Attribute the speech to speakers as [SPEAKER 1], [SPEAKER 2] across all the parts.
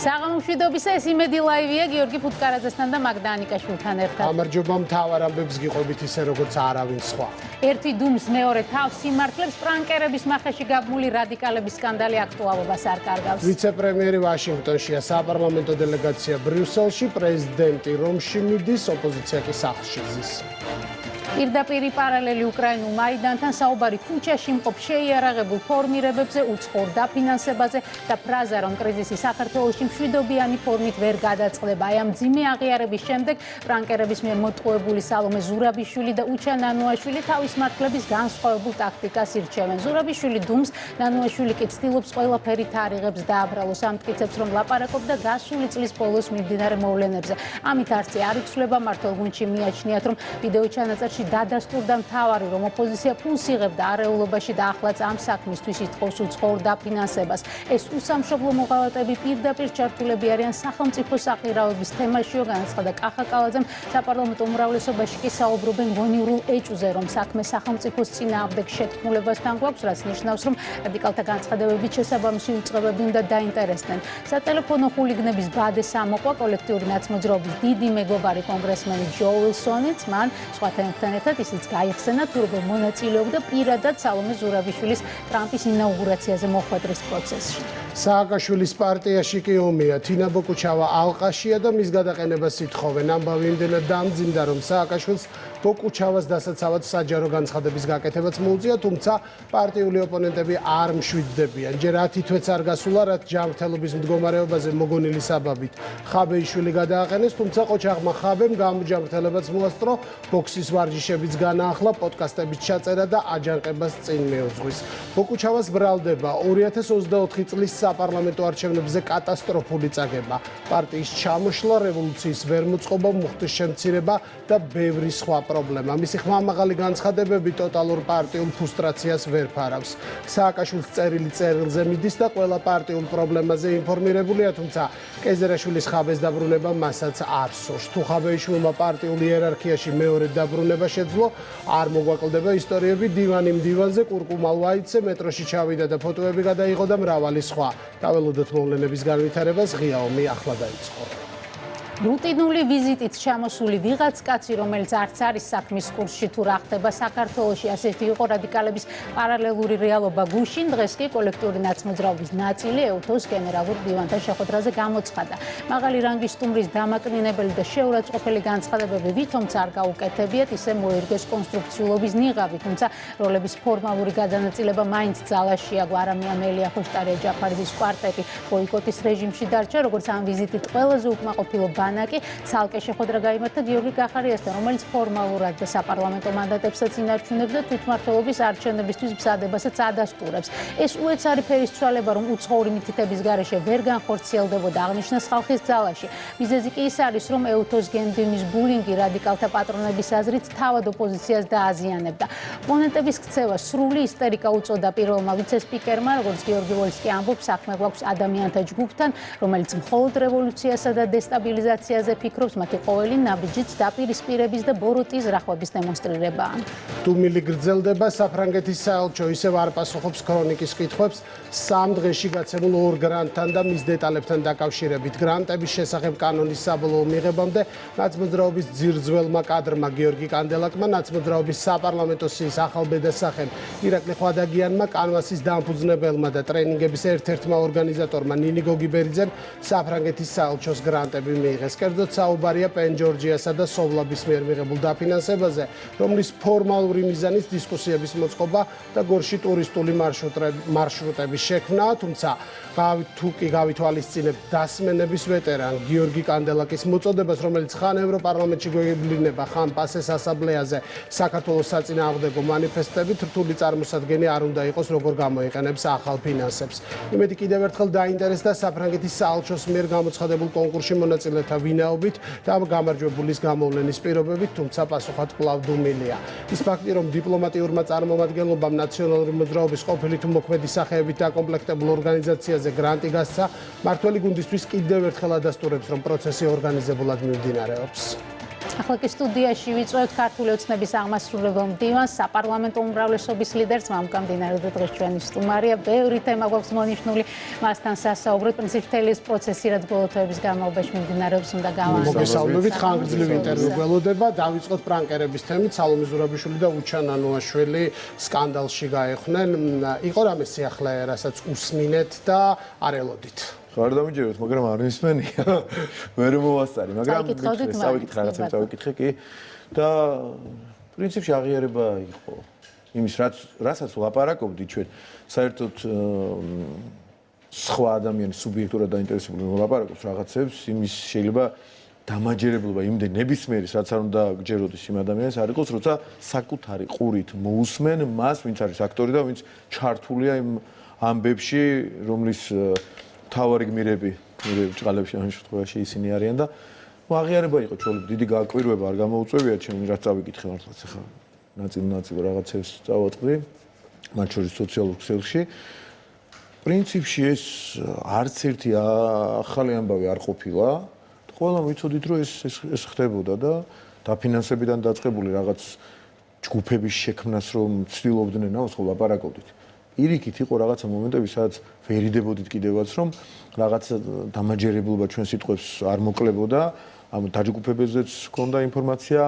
[SPEAKER 1] საღამომშვიდობის ეს იმედი ლაივია გიორგი ფუტკარაძესთან და მაგდანიკაშვილთან ერთად.
[SPEAKER 2] გამარჯობა მთავარ ამბებს გიყვებით ისე როგორც არავინ სხვა.
[SPEAKER 1] ერთი დუმს მეორე თავს სიმართლებს პრანკერების მახაში გაბმული რადიკალების სკანდალი აქტუალობას არ კარგავს.
[SPEAKER 2] ვიცე-პრემიერი ვაშინგტონშია, საპარლამენტო დელეგაცია ბრიუსელში, პრეზიდენტი რომში მიდის, ოპოზიცია კი სახლში ზის.
[SPEAKER 1] პირდაპირი პარალელი უკრაინულ მაიდანთან საუბარი ქუჩაში მყოფ შეიარაღებულ ფორმირებებზე, უცხოურ დაფინანსებაზე და ფრაზა, რომ კრიზისი საქართველოში მშვიდობიანი ფორმით ვერ გადაწყდება. აი ამ მძიმე აღიარების შემდეგ პრანკერების მიერ მოტყუებული სალომე ზურაბიშვილი და უჩა ნანუაშვილი თავის მართლების განსხვავებულ ტაქტიკას ირჩევენ. ზურაბიშვილი დუმს, ნანუაშვილი კი ცდილობს ყველაფერი თარიღებს დააბრალოს. ამტკიცებს, რომ ლაპარაკობდა გასული წლის ბოლოს მიმდინარე მოვლენებზე. ამით არცი არ იცვლება, მართლ გუნდში მიაჩნიათ, რომ ვიდეო ჩანაწერში დადასტურდა მთავარი, რომ ოპოზიცია ფულს იღებდა არეულობაში და ახლაც ამ საქმისთვის ითხოვს უცხოურ დაფინანსებას. ეს უსამშობლო მოღალატეები პირდაპირ ჩართულები არიან სახელმწიფო საყირავების თემაშიო, განაცხადა კახა კალაძემ. საპარლამენტო უმრავლესობაში კი საუბრობენ გონივრულ ეჭვზე, რომ საქმე სახელმწიფოს წინააღმდეგ შეთქმულებასთან გვაქვს, რაც ნიშნავს, რომ რადიკალთა განცხადებებით შესაბამისი უწყებები უნდა დაინტერესდნენ. სატელეფონო ხულიგნების ბადეს ამოყვა კოლექტიური ნაცმოძრაობის დიდი მეგობარი კონგრესმენი ჯო უილსონიც, მან სხვა თემებთან ერთად ისიც გაიხსენა, თუ როგორ მონაწილეობდა პირადად სალომე ზურაბიშვილის ტრამპის ინაუგურაციაზე მოხვედრის პროცესში.
[SPEAKER 2] სააკაშვილის პარტიაში კი ომია. თინა ბოკუჩავა ალყაშია და მის გადაყენებას ითხოვენ. ამბავი იმდენად დამძიმდა, რომ სააკაშვილს ბოკუჩავას დასაცავად საჯარო განცხადების გაკეთებაც მოუწია, თუმცა პარტიული ოპონენტები არ მშვიდდებიან. ჯერ 10 თვეც არ გასულა, რაც ჯანმრთელობის მდგომარეობაზე მოგონილი საბაბით ხაბეიშვილი გადააყენეს, თუმცა ყოჩაღმა ხაბემ გამჯანმრთელებაც მოასწრო, ბოქსის ვარჯიშებიც განაახლა, პოდკასტების ჩაწერა და აჯანყებას წინ მეუძღვის. ბოკუჩავას ბრალდება 2024 წლის საპარლამენტო არჩევნებზე კატასტროფული წაგება. პარტიის ჩამოშლა, რევოლუციის ვერმოწყობა, მუხტის შემცირება და ბევრი სხვა პრობლემა. მისი ხმამაღალი განცხადებები ტოტალურ პარტიულ ფუსტრაციას ვერ ფარავს. სააკაშვილის წერილი წერილზე მიდის და ყველა პარტიულ პრობლემაზე ინფორმირებულია, თუმცა კეზერაშვილის ხაბეს დაბრუნება მასაც არ სურს. თუ ხაბეიშვილმა პარტიულ იერარქიაში მეორე დაბრუნება შეძლო, არ მოგვაკლდება ისტორიები დივანი მდივანზე, კურკუმალ ვაიცე, მეტროში ჩავიდა და ფოტოები გადაიღო და მრავალი სხვა. დაველოდოთ მოვლენების განვითარებას, ღია ომი ახლა დაიწყო.
[SPEAKER 1] რუტინული ვიზიტით ჩამოსული ვიღაც კაცი, რომელიც არც არის საქმის კურსში თუ რა ხდება საქართველოში, ასეთი იყო რადიკალების პარალელური რეალობა გუშინ. დღეს კი კოლექტიური ნაცმოძრაობის ნაწილი ეუთოს გენერალურ დივანთან შეხვედრაზე გამოცხადა. მაღალი რანგის სტუმრის დამაკნინებელი და შეურაცხყოფელი განცხადებები ვითომც არ გაუკეთებიათ, ისე მოერგეს კონსტრუქციულობის ნიღაბი, თუმცა როლების ფორმალური გადანაწილება მაინც ძალაშია. გვარამია მელია, ხოშტარია ჯაფარიძის კვარტეტი ბოიკოტის რეჟიმში დარჩა, როგორც ამ ვიზიტით ყველაზე უკმაყოფილო ბანაკი ცალკე შეხვედრა გაიმართა გიორგი კახარიასთან, რომელიც ფორმალურად და საპარლამენტო მანდატებსაც ინარჩუნებს და თვითმმართველობის არჩევნებისთვის მზადებასაც ადასტურებს. ეს უეცარი ფერისცვალება, რომ უცხოური მითითების გარეშე ვერ განხორციელდებოდა, აღნიშნეს ხალხის ძალაში. მიზეზი კი ის არის, რომ ეუთოს გენდივნის ბულინგი რადიკალთა პატრონების აზრით თავად ოპოზიციას დააზიანებდა. ოპონენტების ქცევა სრული ისტერიკა უწოდა პირველმა ვიცე-სპიკერმა, როგორც გიორგი ვოლსკი ამბობს, საქმე გვაქვს ადამიანთა ჯგუფთან, რომელიც მხოლოდ რევოლუციასა და დესტაბილიზაციაზე ფიქრობს, მათი ყოველი ნაბიჯიც დაპირისპირების და ბოროტის რახვების დემონსტრირებაა.
[SPEAKER 2] დუმილი გრძელდება, საფრანგეთის საელჩო ისევ არ პასუხობს ქრონიკის კითხვებს 3 დღეში გაცემულ 2 გრანტთან და მის დეტალებთან დაკავშირებით. გრანტების შესახებ კანონის საბოლოო მიღებამდე ნაცმოძრაობის ძირძველმა კადრმა გიორგი კანდელაკმა, ნაცმოძრაობის საპარლამენტო სიის ახალბედასახემ ირაკლი ხვადაგიანმა, კანვასის დამფუძნებელმა და ტრენინგების ერთ-ერთმა ორგანიზატორმა ნინი გოგიბერიძემ საფრანგეთის საელჩოს გრანტები მიიღეს. კერძოდ საუბარია პენ ჯორჯიასა და სოვლაბის მიერ მიღებულ დაფინანსებაზე, რომლის ფორმალური მიზანიც დისკუსიების მოწყობა და გორში ტურისტული მარშრუტების შექმნაა, თუმცა თუ კი გავითვალისწინებთ დასმენების ვეტერან გიორგი კანდელაკის მოწოდებას, რომელიც ხან ევროპარლამენტში გვეგებლინება, ხან პასეს ასამბლეაზე საქართველოს საწინააღმდეგო მანიფესტებით, რთული წარმოსადგენი არ უნდა იყოს, როგორ გამოიყენებს ახალ ფინანსებს. იმედი კიდევ ერთხელ დაინტერესდა საფრანგეთის საელჩოს მიერ გამოცხადებულ კონკურსში მონაწილეთა ვინაობით და გამარჯვებულის გამოვლენის პირობებით, თუმცა პასუხად კვლავ დუმილია. ის ფაქტი, რომ დიპლომატიურმა წარმომადგენლობამ ნაციონალური მოძრაობის ყოფილი თუ მოქმედი სახეებით დაკომპლექტებულ ორგანიზაციაზე გრანტი გასცა, მართველი გუნდისთვის კიდევ ერთხელ ადასტურებს, რომ პროცესი ორგანიზებულად მიმდინარეობს.
[SPEAKER 1] ახლა კი სტუდიაში ვიწვევთ ქართული ოცნების აღმასრულებელ მდივანს, საპარლამენტო უმრავლესობის ლიდერს, მამკამდინარედო დღეს ჩვენი სტუმარია. ბევრი თემა გვაქვს მონიშნული, მასთან სასაუბროთ. პრინციპში მთელი ეს პროცესი, რაც ბოლო თვეების განმავლობაში მიმდინარეობს, უნდა გავანალიზოთ.
[SPEAKER 2] მოგესალმებით, ხანგრძლივი ინტერვიუ გველოდება. დავიწყოთ პრანკერების თემით. სალომე ზურაბიშვილი და უჩან ანუაშვილი სკანდალში გაეხნენ. იყო რამე სიახლე, რასაც უსმინეთ და არ ელოდით.
[SPEAKER 3] ხარ დამიჯეროთ, მაგრამ არ მისმენია. მე რომ მოვასწარი, მაგრამ წავიკითხე რაღაცებს წავიკითხე კი და პრინციპში აღიარება იყო იმის, რასაც ვლაპარაკობდი ჩვენ, საერთოდ სხვა ადამიანის სუბიექტურად დაინტერესებული ვლაპარაკობს რაღაცებს, იმის შეიძლება დამაჯერებლობა იმდენ ნებისმიერის, რაც არ უნდა გჯეროდეს იმ ადამიანს, არ იყოს, როცა საკუთარი ყურით მოусმენ მას, ვინც არის აქტორი და ვინც ჩართულია იმ ამბებში, რომლის თავარი გმირები ბრჭყალებში ამ შემთხვევაში ისინი არიან და აღიარება იყო ჩვეულებრივ დიდი გაკვირვება არ გამოუწვევია ჩემი რაც წავიკითხე მართლაც ახლა ნაწილ რაღაცებს წავატყვი მათ შორის სოციალურ ქსელში პრინციპში ეს არც ერთი ახალი ამბავი არ ყოფილა ყველა ვიცოდით რომ ეს ხდებოდა და დაფინანსებიდან დაწყებული რაღაც ჯგუფების შექმნას რომ ცდილობდნენ ამას ხო ლაპარაკობდით ირიქით იყო რაღაცა მომენტები, სადაც ვერიდებოდით კიდევაც, რომ რაღაც დამაჯერებლობა ჩვენ სიტყვებს არ მოკლებოდა, ამ დაჯგუფებებზეც ჰქონდა ინფორმაცია,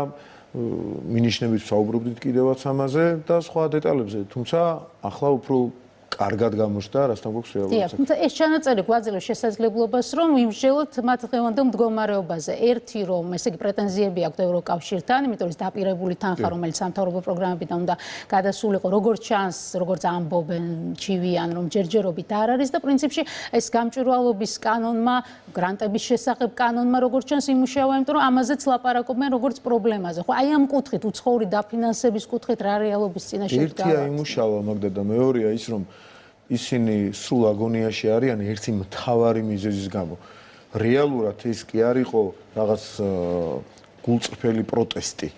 [SPEAKER 3] მინიშნებით საუბრობდით კიდევაც ამაზე და სხვა დეტალებზე, თუმცა ახლა უფრო კარგად გამოჩნდა, რასთან გვაქვს რეალურად.
[SPEAKER 1] თუმცა ეს ჩანაწერი გვაძლევს შესაძლებლობას, რომ ვიმსჯელოთ მათ დღევანდელ მდგომარეობაზე. ერთი რომ, ესე იგი პრეტენზიები აქვთ ევროკავშირთან, იმიტომ რომ დაპირებული თანხა, რომელიც სამთავრობო პროგრამებიდან უნდა გადასულიყო, როგორც ჩანს, როგორც ამბობენ, ჩივიან, რომ ჯერჯერობით არ არის და პრინციპში ეს გამჭვირვალობის კანონმა, გრანტების შესახებ კანონმა, როგორც ჩანს, იმუშავა, იმიტომ რომ ამაზეც ლაპარაკობენ როგორც პრობლემაზე. ხო, აი ამ კუთხით, უცხოური დაფინანსების კუთხით რა რეალობის წინაშე დგავართ?
[SPEAKER 3] ერთია იმუშავა, მაგდა და მეორეა ის, რომ ისინი სრულ აგონიაში არიან ერთი მთავარი მიზეზის გამო. რეალურად ეს კი არ იყო რაღაც გულწრფელი პროტესტი.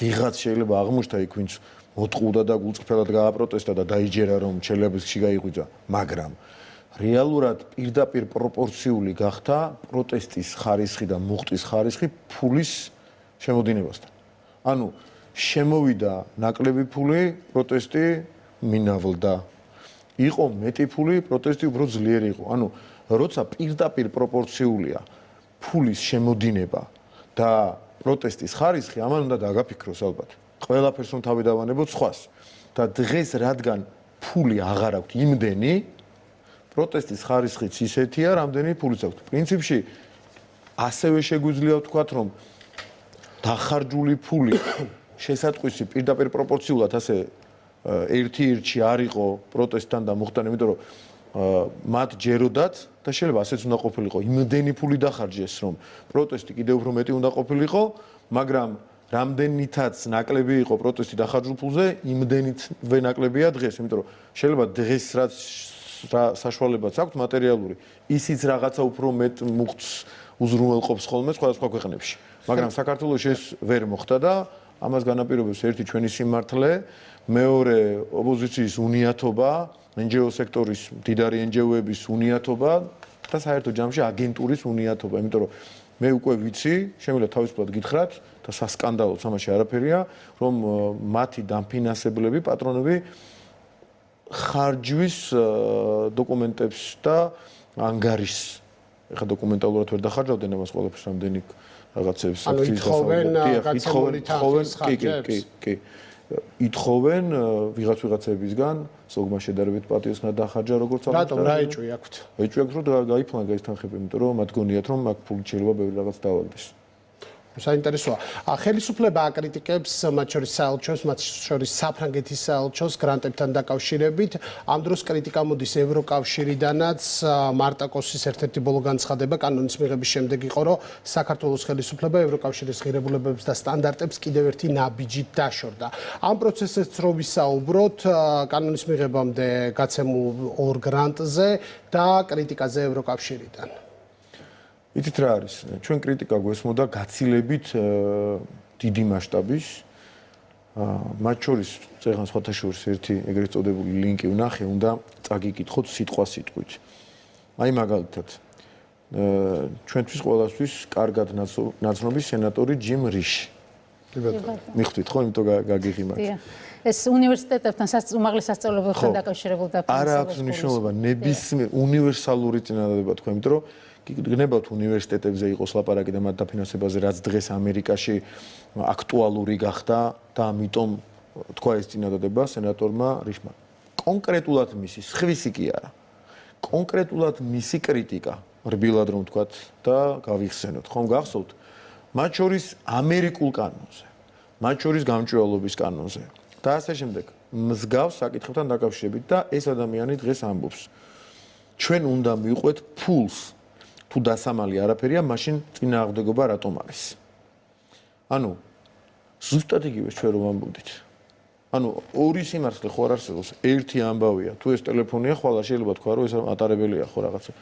[SPEAKER 3] ვიღაც შეიძლება აღმოჩნდა იქ ვინც მოტყუდა და გულწრფელად გააპროტესტა და დაიჯერა რომ ჩელებისში გაიღვიძა, მაგრამ რეალურად პირდაპირ პროპორციული გახდა პროტესტის ხარისხი და მუხტის ხარისხი ფულის შემოდინებასთან. ანუ შემოვიდა ნაკლები ფული, პროტესტი მინავლდა. იყო მეტი ფული, პროტესტი უფრო ძლიერი იყო. ანუ როცა პირდაპირ პროპორციულია ფულის შემოდინება და პროტესტის ხარისხი, ამან უნდა დაგაფიქროს ალბათ. ყველაფერს რომ თავი დავანებოთ სხვას. და დღეს რადგან ფული აღარ აქვს იმდენი, პროტესტის ხარისხიც ისეთია, რამდენი ფულიც აქვს. პრინციპში ასევე შეგვიძლია ვთქვათ, რომ დახარჯული ფული შესატყვისი პირდაპირ პროპორციულად ასე ერთი-ერთში არ იყო პროტესტთან და მოხდან, იმიტომ რომ მათ ჯეროდათ და შეიძლება ასეც უნდა ყოფილიყო, იმდენი ფული დახარჯეს, რომ პროტესტი კიდევ უფრო მეტი უნდა ყოფილიყო, მაგრამ რამდენითაც ნაკლები იყო პროტესტი დახარჯულ ფულზე, იმდენითვე ნაკლებია დღეს, იმიტომ რომ შეიძლება დღეს რაც საშუალებაც აქვს მატერიალური, ისიც რაღაცა უფრო მეტ მუხტს უზრუნველყოფს ხოლმე სხვადასხვა ქვეყნებში. მაგრამ საქართველოში ეს ვერ მოხდა და ამას განაპირობებს ერთი ჩვენი სიმართლე, მეორე ოპოზიციის უნიათობა, NGO სექტორის მდიდარი NGO-ების უნიათობა და საერთო ჯამში აგენტურის უნიათობა, იმიტომ რომ მე უკვე ვიცი, შემიძლია თავისუფლად გითხრათ და სასკანდალოც ამაში არაფერია, რომ მათი დამფინანსებლები, პატრონები ხარჯვის დოკუმენტებს და ანგარიშს ეხა დოკუმენტალურად ვერ დახარჯავდნენ ამას ყველაფერს რამდენი რაღაცებს
[SPEAKER 2] აქციის გასავლელი
[SPEAKER 3] კი ითხოვენ ვიღაცებისგან ზოგმა შედარებით პატიოსნად დახარჯა როგორც
[SPEAKER 2] ალბათ. რატომ რა ეჭვი აქვთ?
[SPEAKER 3] ეჭვი აქვს რომ გაიფლან გაისთანხებები, იმიტომ რომ მათ გონიათ რომ აქ ფული შეიძლება ბევრი რაღაც დავალდეს.
[SPEAKER 2] საინტერესოა. ხელისუფლება აკრიტიკებს მათ შორის საელჩოს, მათ შორის საფრანგეთის საელჩოს გრანტებთან დაკავშირებით. ამ დროს კრიტიკა მოდის ევროკავშირიდანაც. მარტაკოსის ერთ-ერთი ბოლო განცხადება კანონის მიღების შემდეგ იყო, რომ საქართველოს ხელისუფლება ევროკავშირის ღირებულებებს და სტანდარტებს კიდევ ერთი ნაბიჯით დაშორდა. ამ პროცესს რო ვისაუბროთ, კანონის მიღებამდე გაცემულ 2 გრანტზე და კრიტიკაზე ევროკავშირიდან.
[SPEAKER 3] იცით რა არის? ჩვენ კრიტიკა გვესმოდა გაცილებით დიდი მასშტაბის. მათ შორის წეგან სხვათა შორის ერთი ეგრეთ წოდებული ლინკი ვნახე, უნდა წაგიკითხოთ სიტყვა სიტყვით. აი მაგალითად, ჩვენთვის ყველასთვის კარგად ნაცნობი სენატორი ჯიმ რიში. მიხვდით ხო, იმიტომ გაგიღიმართ.
[SPEAKER 1] ეს უნივერსიტეტებთან უმაღლეს სასწავლებლებთან დაკავშირებულ
[SPEAKER 3] არა აქვს მნიშვნელობა ნებისმიერ უნივერსალური წინადადება თქვენ, იმიტომ რომ გნებავთ უნივერსიტეტებზე იყოს ლაპარაკი და მათ დაფინანსებაზე, რაც დღეს ამერიკაში აქტუალური გახდა და ამიტომ თქვა ეს წინადადება სენატორმა რიშმა. კონკრეტულად მისი სხვისი კი არა. კონკრეტულად მისი კრიტიკა, რბილად რომ ვთქვათ და გავიხსენოთ, ხომ გახსოვთ? მათ შორის ამერიკულ კანონზე, მათ შორის გამჭვირვალობის კანონზე და ასე შემდეგ. მსგავს საკითხებთან დაკავშირებით და ეს ადამიანი დღეს ამბობს. ჩვენ უნდა მივყვეთ ფულს. თუ დასამალი არაფერია, მაშინ წინააღმდეგობა რატომ არის? ანუ ზუსტად იგივე ჩვენ რომ ამბობდით. ანუ ორი სიმართლე ხო არ არსებობს. ერთი ამბავია, თუ ეს ტელეფონია, ხვალ შეიძლება თქვა, რომ ეს ატარებელია ხო რაღაცა.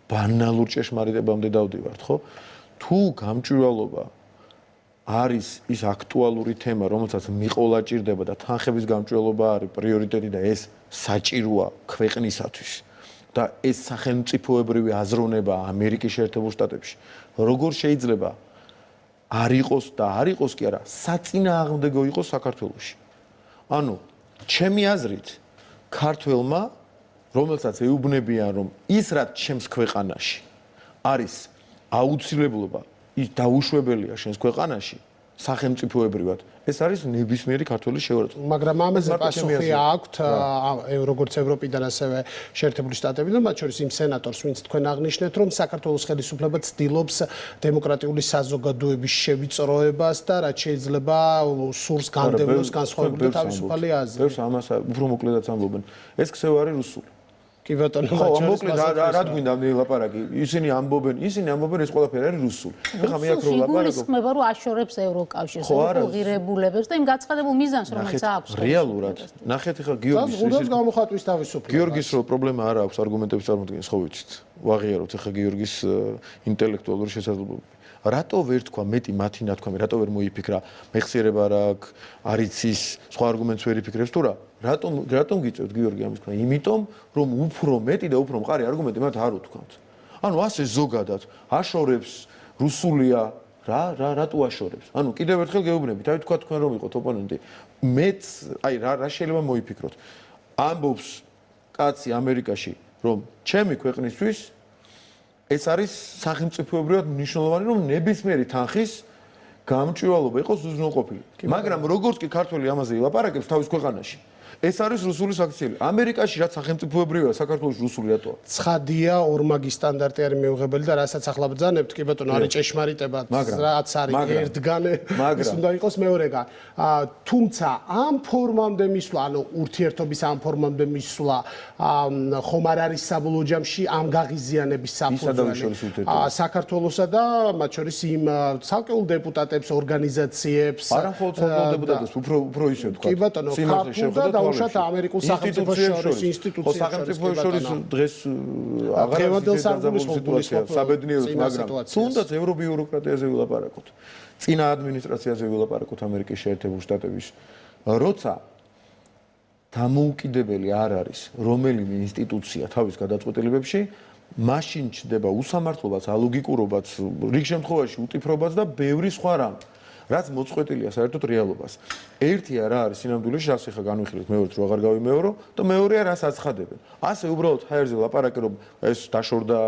[SPEAKER 3] ბანალურ ჭეშმარიტებამდე დავდივართ, ხო? თუ გამჭვირვალობა არის ის აქტუალური თემა, რომელსაც მიყოლა ჭირდება და თანხების გამჭვირვალობა არის პრიორიტეტი და ეს საჭიროა ქვეყნისათვის. და ეს სახელმწიფოებრივი აზროვნება ამერიკის შეერთებულ შტატებში როგორ შეიძლება არ იყოს და არ იყოს კი არა საწინააღმდეგო იყოს საქართველოში. ანუ ჩემი აზრით ქართველმა რომელსაც ეუბნებიან რომ ის რაც ჩემს ქვეყანაში არის აუცილებლობა ის დაუშვებელია შენს ქვეყანაში სახელმწიფოებრივად ეს არის ნებისმიერი ქართული შეურაცხყოფა.
[SPEAKER 2] მაგრამ ამაზე პასუხი აქვთ როგორც ევროპიდან ასევე შეერთებული შტატებიდან, მათ შორის იმ სენატორს, ვინც თქვენ აღნიშნეთ, რომ საქართველოს ხელისუფლება ცდილობს დემოკრატიული საზოგადოების შევიწროებას და რაც შეიძლება სურს განდევნოს განსხვავებული და თავისუფალი აზრი.
[SPEAKER 3] ბევრს ამას უფრო მოკლედაც ამბობენ. ეს ქცევა არის რუსული.
[SPEAKER 2] კი ბატონო,
[SPEAKER 3] მოკლედ რა გვინდა ლაპარაკი? ისინი ამბობენ ეს ყველაფერი არის რუსული. ეხლა მე აქ რო ლაპარაკობ.
[SPEAKER 1] ხმება რომ აშორებს ევროკავშირს, ღირებულებებს და იმ გაცხადებულ მიზანს რომელიც აქვს.
[SPEAKER 3] რეალურად. ნახეთ ეხლა გიორგის
[SPEAKER 2] გამოხატვის თავისუფლება.
[SPEAKER 3] გიორგის რო პრობლემა არ აქვს არგუმენტების წარმოდგენის, ხო ვიცით. ვაღიაროთ ეხლა გიორგის ინტელექტუალური შესაძლებლობები. რატო ვერ თქვა მეტი მათი ნათქვამი, რატო ვერ მოიფიქრა მეხსიერება რა აქვს, არიცის, სხვა არგუმენტს ვერ იფიქრებს თუ რა? რატომ გიწევთ გიორგი ამის თქვა? იმიტომ რომ უფრო მეტი და უფრო მყარი არგუმენტი მათ არ უთქვამთ. ანუ ასე ზოგადად აშორებს რუსულია რატო აშორებს? ანუ კიდევ ერთხელ გეუბნებით, აი თქვა თქვენ რომ იყოთ ოპონენტი. მეც აი რა შეიძლება მოიფიქროთ. ამბობს კაცი ამერიკაში რომ ჩემი ქვეყნისთვის ეს არის სახელმწიფოებრივად მნიშვნელოვანი რომ ნებისმიერი თანხის გამჭვირვალობა იყოს უზრუნველყოფილი. მაგრამ როგორც კი ქართველი ამაზე ილაპარაკებს თავის ქვეყანაში ეს არის რუსული საქციელი. ამერიკაში რაც სახელმწიფოებრივია, საქართველოში რუსული რატოა?
[SPEAKER 2] ცხადია, ორმაგი სტანდარტი არის მეუღებელი და რასაც ახლა ბრძანებთ, კი ბატონო, არის ჭეშმარიტება, რაც არის ერთგან, ეს უნდა იყოს მეორეგან. თუმცა ამ ფორმამდე მისვლა, ანუ ურთიერთობის ამ ფორმამდე მისვლა, ხომ არ არის საბოლოო ჯამში ამ გაღიზიანების საფუძველი საქართველოსა და მათ შორის იმ ცალკეულ დეპუტატებს, ორგანიზაციებს.
[SPEAKER 3] არა მხოლოდ ცალკეულ დეპუტატებს, უფრო ისე თქვა.
[SPEAKER 2] კი ბატონო, ქართულ უშათ ამერიკულ სახელმწიფოს შორის ინსტიტუციებს
[SPEAKER 3] შორის დღეს აღარ არის სიტუაცია საბედნიეროდ, მაგრამ თუნდაც ევრობიუროკრატიაზე ვილაპარაკოთ. წინა ადმინისტრაციაზე ვილაპარაკოთ ამერიკის შეერთებულ შტატების. როცა დამოუკიდებელი არ არის რომელიმე ინსტიტუცია თავის გადაწყვეტილებებში, მაშინ ჩნდება უსამართლობაც, ალოგიკურობაც, რიგ შემთხვევაში უტიფრობაც და ბევრი სხვა რამ. რაც მოწყვეტილია საერთოდ რეალობას. ერთია რა არის სინამდვილეში, რაც ახლა განვიხილეთ, მეორეც რო აღარ გავიმეორო და მეორეა რაც აცხადებენ. ასე უბრალოდ ჰაერზე ლაპარაკი რომ ეს დაშორდა,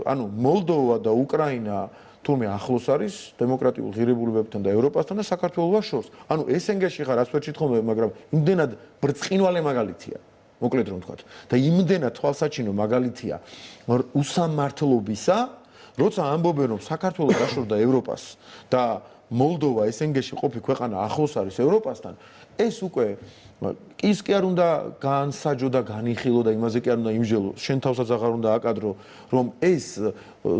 [SPEAKER 3] ანუ მოლდოვა და უკრაინა თურმე ახლოს არის დემოკრატიულ ღირებულებებთან და ევროპასთან და საქართველოს შორს. ანუ ესენგეში ხარ რაც ვერ ჩითხომ, მაგრამ იმდენად ბრწყინვალე მაგალითია. მოკლედ რომ ვთქვათ. და იმდენად თვალსაჩინო მაგალითია უსამართლობისა, როცა ამბობენ რომ საქართველოს დაშორდა ევროპას და მოლდოვა ესენგეში ყოფი ქვეყანა ახლოს არის ევროპასთან, ეს უკვე ის კი არ უნდა განსაჯო და განიხილო და იმაზე კი არ უნდა იმჟელო, შენ თავსაც აღარ უნდა აკადრო, რომ ეს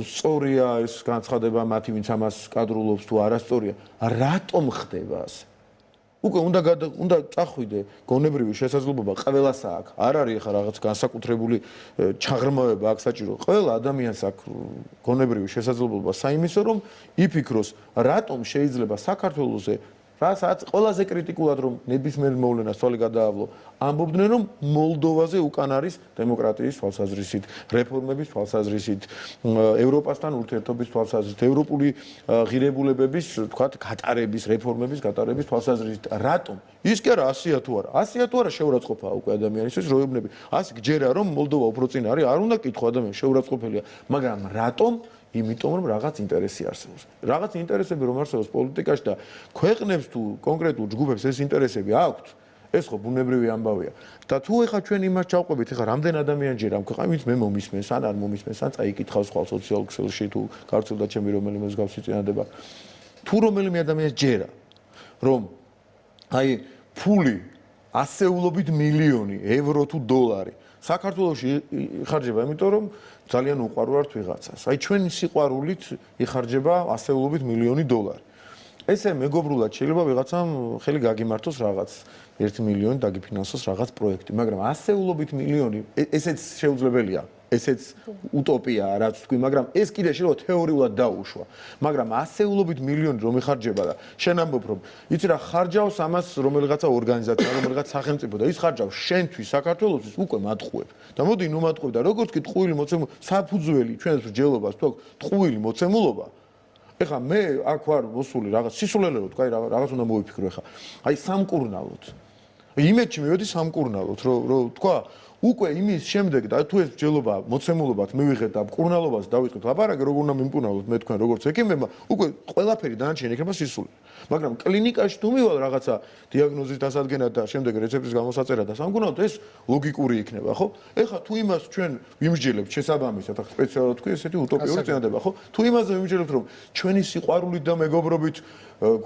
[SPEAKER 3] სწორია ეს განცხადება მათი ვინც ამას კადრულობს თუ არასწორია, რატომ ხდება ასე? უკვე უნდა წახვიდე გონებრივი შესაძლებლობა ყველას აქვს. არ არის ახლა რაღაც განსაკუთრებული ჩაღრმავება აქ საჭირო. ყველა ადამიანს აქვს გონებრივი შესაძლებლობა საიმისო, რომ იფიქროს, რატომ შეიძლება საქართველოსზე რასაც ყველაზე კრიტიკულად რომ ნებისმიერ მოვლენას თვალი გადაავლო, ამბობდნენ რომ მოლდოვაზე უკან არის დემოკრატიის თვალსაზრისით, რეფორმების თვალსაზრისით, ევროპასთან ურთიერთობის თვალსაზრისით, ევროპული ღირებულებების, თქვათ, გატარების, რეფორმების გატარების თვალსაზრისით. რატომ? ის კი არა 100-ია თუ არა. 100-ია თუ არა შეურაცხყოფაა უკვე ადამიანისთვის როებნები. ასე გჯერა რომ მოლდოვა უფრო წინ არის, არ უნდა კითხო ადამიანი შეურაცხყოფელია, მაგრამ რატომ? იმიტომ რომ რაღაც ინტერესი არსებობს. რაღაც ინტერესები რომ არსებობს პოლიტიკაში და ქვეყნებს თუ კონკრეტულ ჯგუფებს ეს ინტერესები აქვთ, ეს ხო ბუნებრივი ამბავია. და თუ ეხა ჩვენ იმას ჩავყვებით, ეხა რამდენ ადამიანჯერ ამ ქვეყანაში მე მომისმენს, ან არ მომისმენს, ან წაიკითხავს ხვალ სოციალურ ქსელში თუ გავრცელდა ჩემი რომელიმე მსგავსი წინადება. თუ რომელიმე ადამიანს ჯერა, რომ აი ფული ასეულობით მილიონი ევრო თუ დოლარი საქართველოში იხარჯება, იმიტომ რომ ძალიან უყვარვართ ვიღაცას. აი ჩვენი სიყვარულით იხარჯება ასეულობით მილიონი დოლარი. ესე მეგობრულად შეიძლება ვიღაცამ ხელი გაგიმართოს რაღაც 1 მილიონი დაგიფინანსოს რაღაც პროექტი, მაგრამ ასეულობით მილიონი ესეც შეუძლებელია. ესეც утопია რაც თქვი, მაგრამ ეს კიდე შეიძლება თეორიულად დაუშვა. მაგრამ ასეულობით მილიონი რომ იხარჯება და შენ ამბობ რომ იცი რა ხარჯავს ამას რომელიღაცა ორგანიზაცია, რომელიღაც სახელმწიფო და ის ხარჯავს შენთვის საქართველოსთვის უკვე მატყუებ. და მოდი ნუ მატყუებ და როგორც კი ტყუილი მოცემულობა, საფუძველი ჩვენს მსჯელობას თუ ტყუილი მოცემულობა. ეხა მე აქ ვარ მოსული რაღაც სისულელე რო თქვა, რაღაც უნდა მოვიფიქრო ეხა. აი სამკურნალოდ. იმედში მივედი სამკურნალოდ, რომ თქვა უკვე იმის შემდეგ და თუ ეს მსჯელობა მოცემულობათ მივიღეთ და მკურნალობას დავიწყეთ ლაპარაკი, როგორ უნდა მიმკურნალოთ მე თქვენ როგორც ექიმებმა, უკვე ყველაფერი დანარჩენი იქნება სისულელე. მაგრამ კლინიკაში თუ მივალ რაღაცა დიაგნოზის დასადგენად და შემდეგ რეცეპტის გამოსაწერად და სამკურნალოდ ეს ლოგიკური იქნება, ხო? ეხლა თუ იმას ჩვენ ვიმსჯელებთ შესაბამისად, ახლა სპეციალურად თქვი ესეთი утоპიური წინადება, ხო? თუ იმაზე ვიმსჯელებთ რომ ჩვენი სიყვარულით და მეგობრობით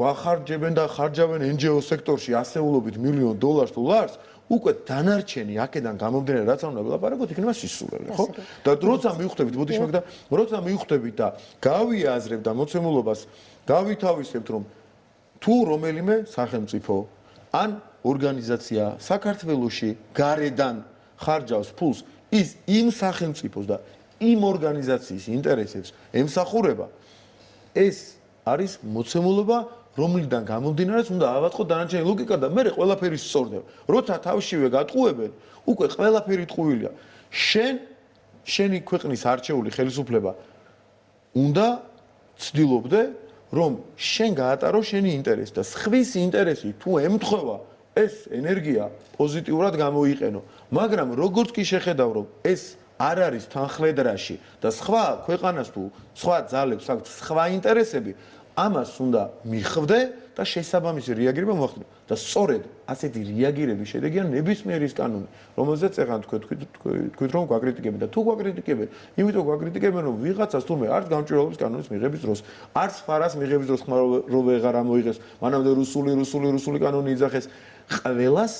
[SPEAKER 3] გვახარჯებენ და ხარჯავენ NGO სექტორში ასეულობით მილიონ დოლარს თუ ლარს, უკვე დანარჩენი აქედან გამომდინარე რაც უნდა ვილაპარაკოთ იქნება სისულელე, ხო? და როცა მივხვდებით, მოდი შემოგდა, როცა მივხვდებით და გავიაზრებ და მოცემულობას გავითავისებთ რომ თუ რომელიმე სახელმწიფო ან ორგანიზაცია საქართველოში გარედან ხარჯავს ფულს, ის იმ სახელმწიფოს და იმ ორგანიზაციის ინტერესებს ემსახურება, ეს არის მოცემულობა, რომლიდან გამომდინარე უნდა ავაწყოთ დანარჩენი ლოგიკა და მე ყველაფერი სწორდება. როცა თავშივე გატყუებენ, უკვე ყველაფერი ტყუილია. შენი ქვეყნის არჩეული ხელისუფლება უნდა ცდილობდე რომ შენ გაატარო შენი ინტერესი და სხვის ინტერესი თუ ემთხვევა ეს ენერგია პოზიტიურად გამოიყენო. მაგრამ როგორც კი შეხედავ რომ ეს არ არის თანხლედრაში და სხვა ქვეყანას თუ სხვა ძალებს აქვს სხვა ინტერესები, ამას უნდა მიხვდე და შესაბამისი რეაგირება მოახდინო. და სწორედ ასეთი რეაგირების შედეგია ნებისმიერი კანონი, რომელზეც ეხლა თქვით რომ გვაკრიტიკებენ და თუ გვაკრიტიკებენ, იმიტომ გვაკრიტიკებენ რომ ვიღაცას თურმე არც გამჭვირვალობის კანონის მიღების დროს, არც ფარას მიღების დროს ხმა რო ვეღარ ამოიღეს, მანამდე რუსული კანონი იძახეს, ყველას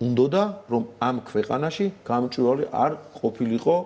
[SPEAKER 3] უნდოდა რომ ამ ქვეყანაში გამჭვირვალე არ ყოფილიყო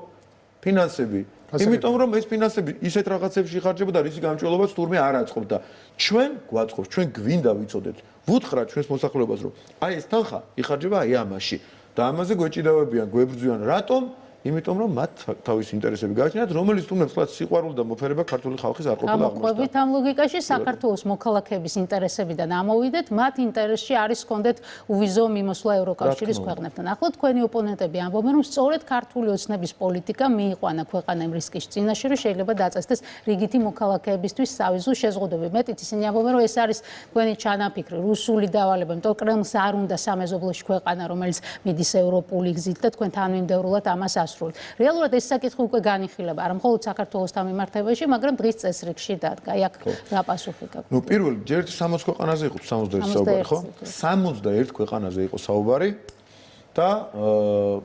[SPEAKER 3] ფინანსები. იმიტომ რომ ეს ფინანსები ისეთ რაღაცებში ხარჯება და რისი გამჭვირვალობაც თურმე არ აწყობ და ჩვენ გვაწყობს, ჩვენ გვინდა ვიცოდეთ. ვუთხრათ ჩვენს მოსახლეობას რომ აი ეს თანხა იხარჯება აი ამაში და ამაზე გვეჭიდავებიან, გვებრძვიან. რატომ? იმიტომ რომ მათ თავის ინტერესები გააჩნიათ, რომელიც თუნდაც ხლაც სიყვარული და მოფერება ქართული ხალხის არ ყოფილა აღმოჩნდა.
[SPEAKER 1] ამოყვებით ამ ლოგიკაში საქართველოს მოქალაქეების ინტერესებიდან ამოვიდეთ, მათ ინტერესში არის კონდეთ უვიზო მიმოსვლა ევროკავშირის ქვეყნებთან. ახლა თქვენი ოპონენტები ამბობენ, რომ სწორედ ქართული ოცნების პოლიტიკა მიიყვანა ქვეყანამ რისკის წინაშე, რომ შეიძლება დაწესდეს რიგითი მოქალაქეებისთვის სავიზო შეზღუდვები. მეტიც ისინი ამბობენ, რომ ეს არის თქვენი ჩანაფიქრი, რუსული დავალება, იმიტომ კრემლს არ უნდა სამეზობლოში ქვეყანა, რომელიც მიდის ევროპული გზით და თქვენ თანმიმდევრულად ამას რეალურად ეს საკითხი უკვე განიხილება არა მხოლოდ საქართველოსთან მიმართებაში, მაგრამ დღის წესრიგში დადგა. აი აქ რა პასუხი გაქვთ?
[SPEAKER 3] ნუ პირველი ჯერ 60 ქვეყანაზე იყო 61 საუბარი, ხო? 61 ქვეყანაზე იყო საუბარი და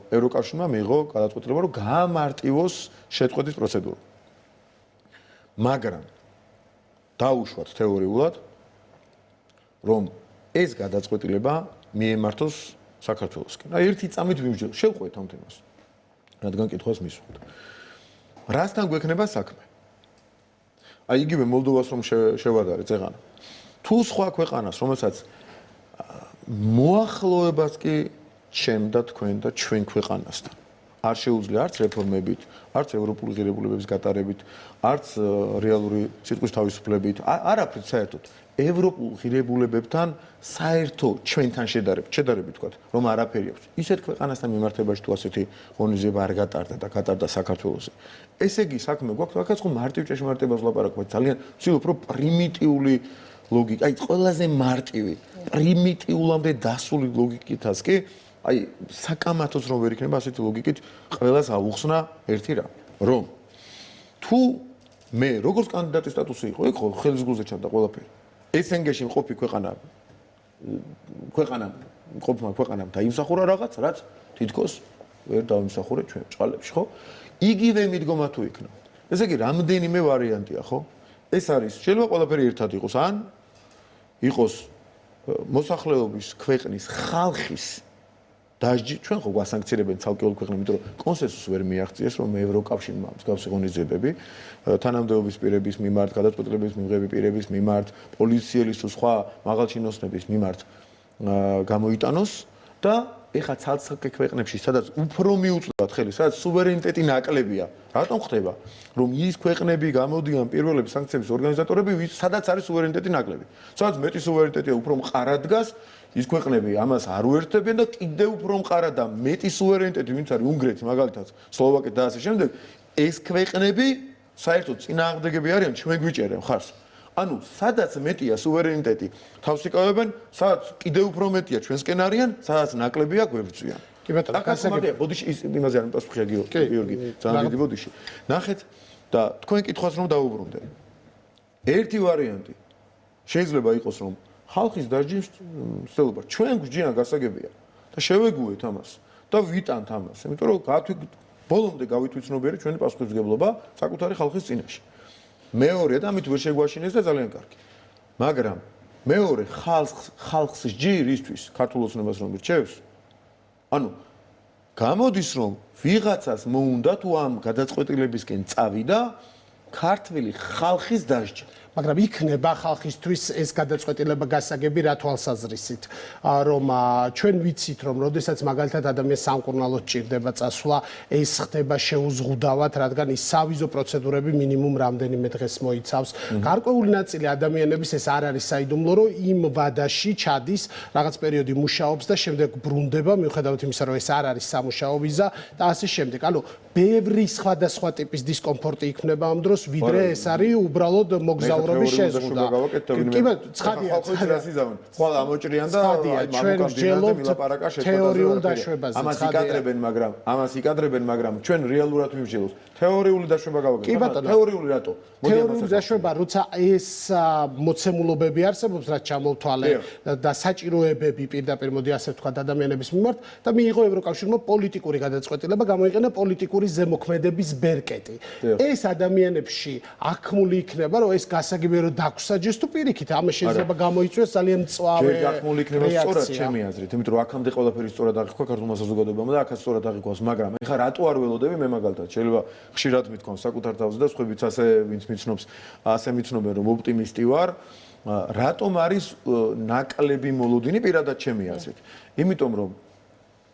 [SPEAKER 3] ევროკავშირმა მიიღო გადაწყვეტილება, რომ გაამარტივოს შეწყვეტის პროცედურა. მაგრამ დაუშვათ თეორიულად, რომ ეს გადაწყვეტილება მიემართოს საქართველოსკენ. აი ერთი წამით ვიმსჯელო, შევყვეთ ამ თემას. რადგან კითხვას მისვამთ. რასთან გვექნება საქმე? აი იგივე მოლდოვას რომ შევადარეთ ეხლა. თუ სხვა ქვეყანას, რომელსაც მოახლოებას კი ჩემ და თქვენ და ჩვენ ქვეყანასთან. არ შეუძლია არც რეფორმებით, არც ევროპული ღირებულებების გატარებით, არც რეალური სიტყვის თავისუფლებით, არაფრით საერთოდ. ევროპულ ღირებულებებთან საერთო ჩვენთან შედარებით ვთქვათ, რომ არაფერი აქვს. ისეთ ქვეყანასთან მიმართებაში თუ ასეთი ღონისძიება არ გატარდა და გატარდა საქართველოში. ესე იგი, საქმე გვაქვს, აქაც ხო მარტივ ჭეშმარიტებას ვლაპარაკობთ, ძალიან ვცდილობ, რომ პრიმიტიული ლოგიკა, აი ყველაზე მარტივი, პრიმიტიულამდე დასული ლოგიკითაც კი, აი საკამათოც რომ ვერ იქნება ასეთი ლოგიკით, ყველას აუხსნა ერთი რამ, რომ თუ მე როგორც კანდიდატის სტატუსი იყო, იქ ხო ხელის გულზე ჩანდა ყველაფერი. SNG-ში მყოფი მყოფმა ქვეყანამ დაიმსახურა რაღაც, რაც თითქოს ვერ დაიმსახურა ჩვენ ჭყალებში, ხო? იგივე მიდგომა თუ იქნა. ესე იგი, რამდენიმე ვარიანტია, ხო? ეს არის, შეიძლება ყველაფერი ერთად იყოს, ან იყოს მოსახლეობის ქვეყნის ხალხის დაჟჯი, ჩვენ ხო გვასანქცირებენ ცალკეულ ქვეყნებს, იმიტომ რომ კონსენსუსს ვერ მიაღწიეს, რომ ევროკავშირმა მსგავსი ღონისძიებები თანამდებობის პირების მიმართ, გადაწყვეტილების მიღების პირების მიმართ, პოლიციელის თუ სხვა მაღალჩინოსნების მიმართ გამოიტანოს და ეხლა ცალ-ცალკე ქვეყნებში, სადაც უფრო მიუწვდათ ხელი, სადაც სუვერენიტეტი ნაკლებია, რატომ ხდება, რომ ის ქვეყნები გამოდიან პირველები სანქციების ორგანიზატორები, სადაც არის სუვერენიტეტი ნაკლები. სადაც მეტი სუვერენიტეტია უფრო მყარად დგას, ის ქვეყნები ამას არ უერთდებიან და კიდევ უფრო მყარად და მეტი სუვერენიტეტი, ვინც არის უნგრეთი, მაგალითად, სლოვაკეთი და ასე შემდეგ, ეს ქვეყნები საერთოდ წინააღმდეგები არიან ჩვენ გვიჭერენ ხარს. ანუ სადაც მეტია სუვერენიტეტი თავს იკავებენ, სადაც კიდევ უფრო მეტია ჩვენსკენ არიან, სადაც ნაკლებია გვებრძვიან.
[SPEAKER 2] კი ბატონო,
[SPEAKER 3] გასაგებია, ბოდიში ის იმაზე არ მიპასუხია გიორგი, ძალიან დიდი ბოდიში. ნახეთ და თქვენ კითხვას რომ დაუბრუნდე. ერთი ვარიანტი შეიძლება იყოს რომ ხალხის დაჟჯის ცდილობა ჩვენ გვჯიან გასაგებია და შევეგუეთ ამას და ვიტანთ ამას, იმიტომ რომ ბოლომდე გავითვითცნობიერე ჩვენი პასუხისმგებლობა საკუთარი ხალხის წინაშე. მეორე და ამით ვერ შეგვაშინეს და ძალიან კარგი. მაგრამ მეორე ხალხს ჯერ ისთვის ქართულ ოცნებას რომ ირჩევს, ანუ გამოდის რომ ვიღაცას მოუნდა თუ ამ გადაწყვეტილებისკენ წავიდა ქართული ხალხის დაჟჯა.
[SPEAKER 2] მაგრამ იქნება ხალხისთვის ეს გადაწყვეტილება გასაგები რა თვალსაზრისით, რომ ჩვენ ვიცით, რომ როდესაც მაგალითად ადამიანს სამკურნალოდ ჭირდება წასვლა, ეს ხდება შეუზღუდავად, რადგან ის სავიზო პროცედურები მინიმუმ რამდენიმე დღეს მოიცავს. გარკვეული ნაწილი ადამიანების ეს არ არის საიდუმლო, რომ იმ ვადაში ჩადის, რაღაც პერიოდი მუშაობს და შემდეგ ბრუნდება, მიუხედავად იმისა, რომ ეს არ არის სამუშაო ვიზა და ასე შემდეგ. ანუ ბევრი სხვადასხვა ტიპის დისკომფორტი იქნება ამ დროს, ვიდრე ეს არის უბრალოდ მოგზაურობა შეზღუდა. კი ბატონო, ცხადია,
[SPEAKER 3] ხვალ ამოჭრიან და
[SPEAKER 2] ჩვენ ვჯელობთ თეორიულ დაშვებაზე.
[SPEAKER 3] ამას იკადრებენ, მაგრამ ჩვენ რეალურად ვიმსჯელოთ. თეორიული დაშვება გავაკეთეთ.
[SPEAKER 2] კი ბატონო,
[SPEAKER 3] თეორიული რატო?
[SPEAKER 2] თეორიული დაშვება, როცა ეს მოცემულობები არსებობს, რაც ჩამოვთვალე და საჭიროებები პირდაპირ მოდი ასე ვთქვათ ადამიანების მიმართ და მიიღო ევროკავშირმა პოლიტიკური გადაწყვეტილება, გამოიყენა პოლიტიკური ზემოქმედების ბერკეტი. ეს ადამიანებში აღქმული იქნება, რომ ეს გასაგებია რომ დაგვსაჯეს თუ პირიქით, ამას შეიძლება გამოიწვიოს ძალიან მწვავე.
[SPEAKER 3] ვერ გახმული იქნება სწორად ჩემი აზრით, იმიტომ რომ აქამდე ყველაფერი სწორად აღიქვა ქართულმა საზოგადოებამ და აქაც სწორად აღიქვას, მაგრამ ეხლა რატო არ ველოდები მე მაგალითად შეიძლება ხშირად მithქვამს საკუთარ თავზე და სხვაებიც ასე ვინც მიცნობს, ასე მიცნობენ რომ ოპტიმისტი ვარ, რატომ არის ნაკლები მოლოდინი პირადად ჩემი აზრით. იმიტომ რომ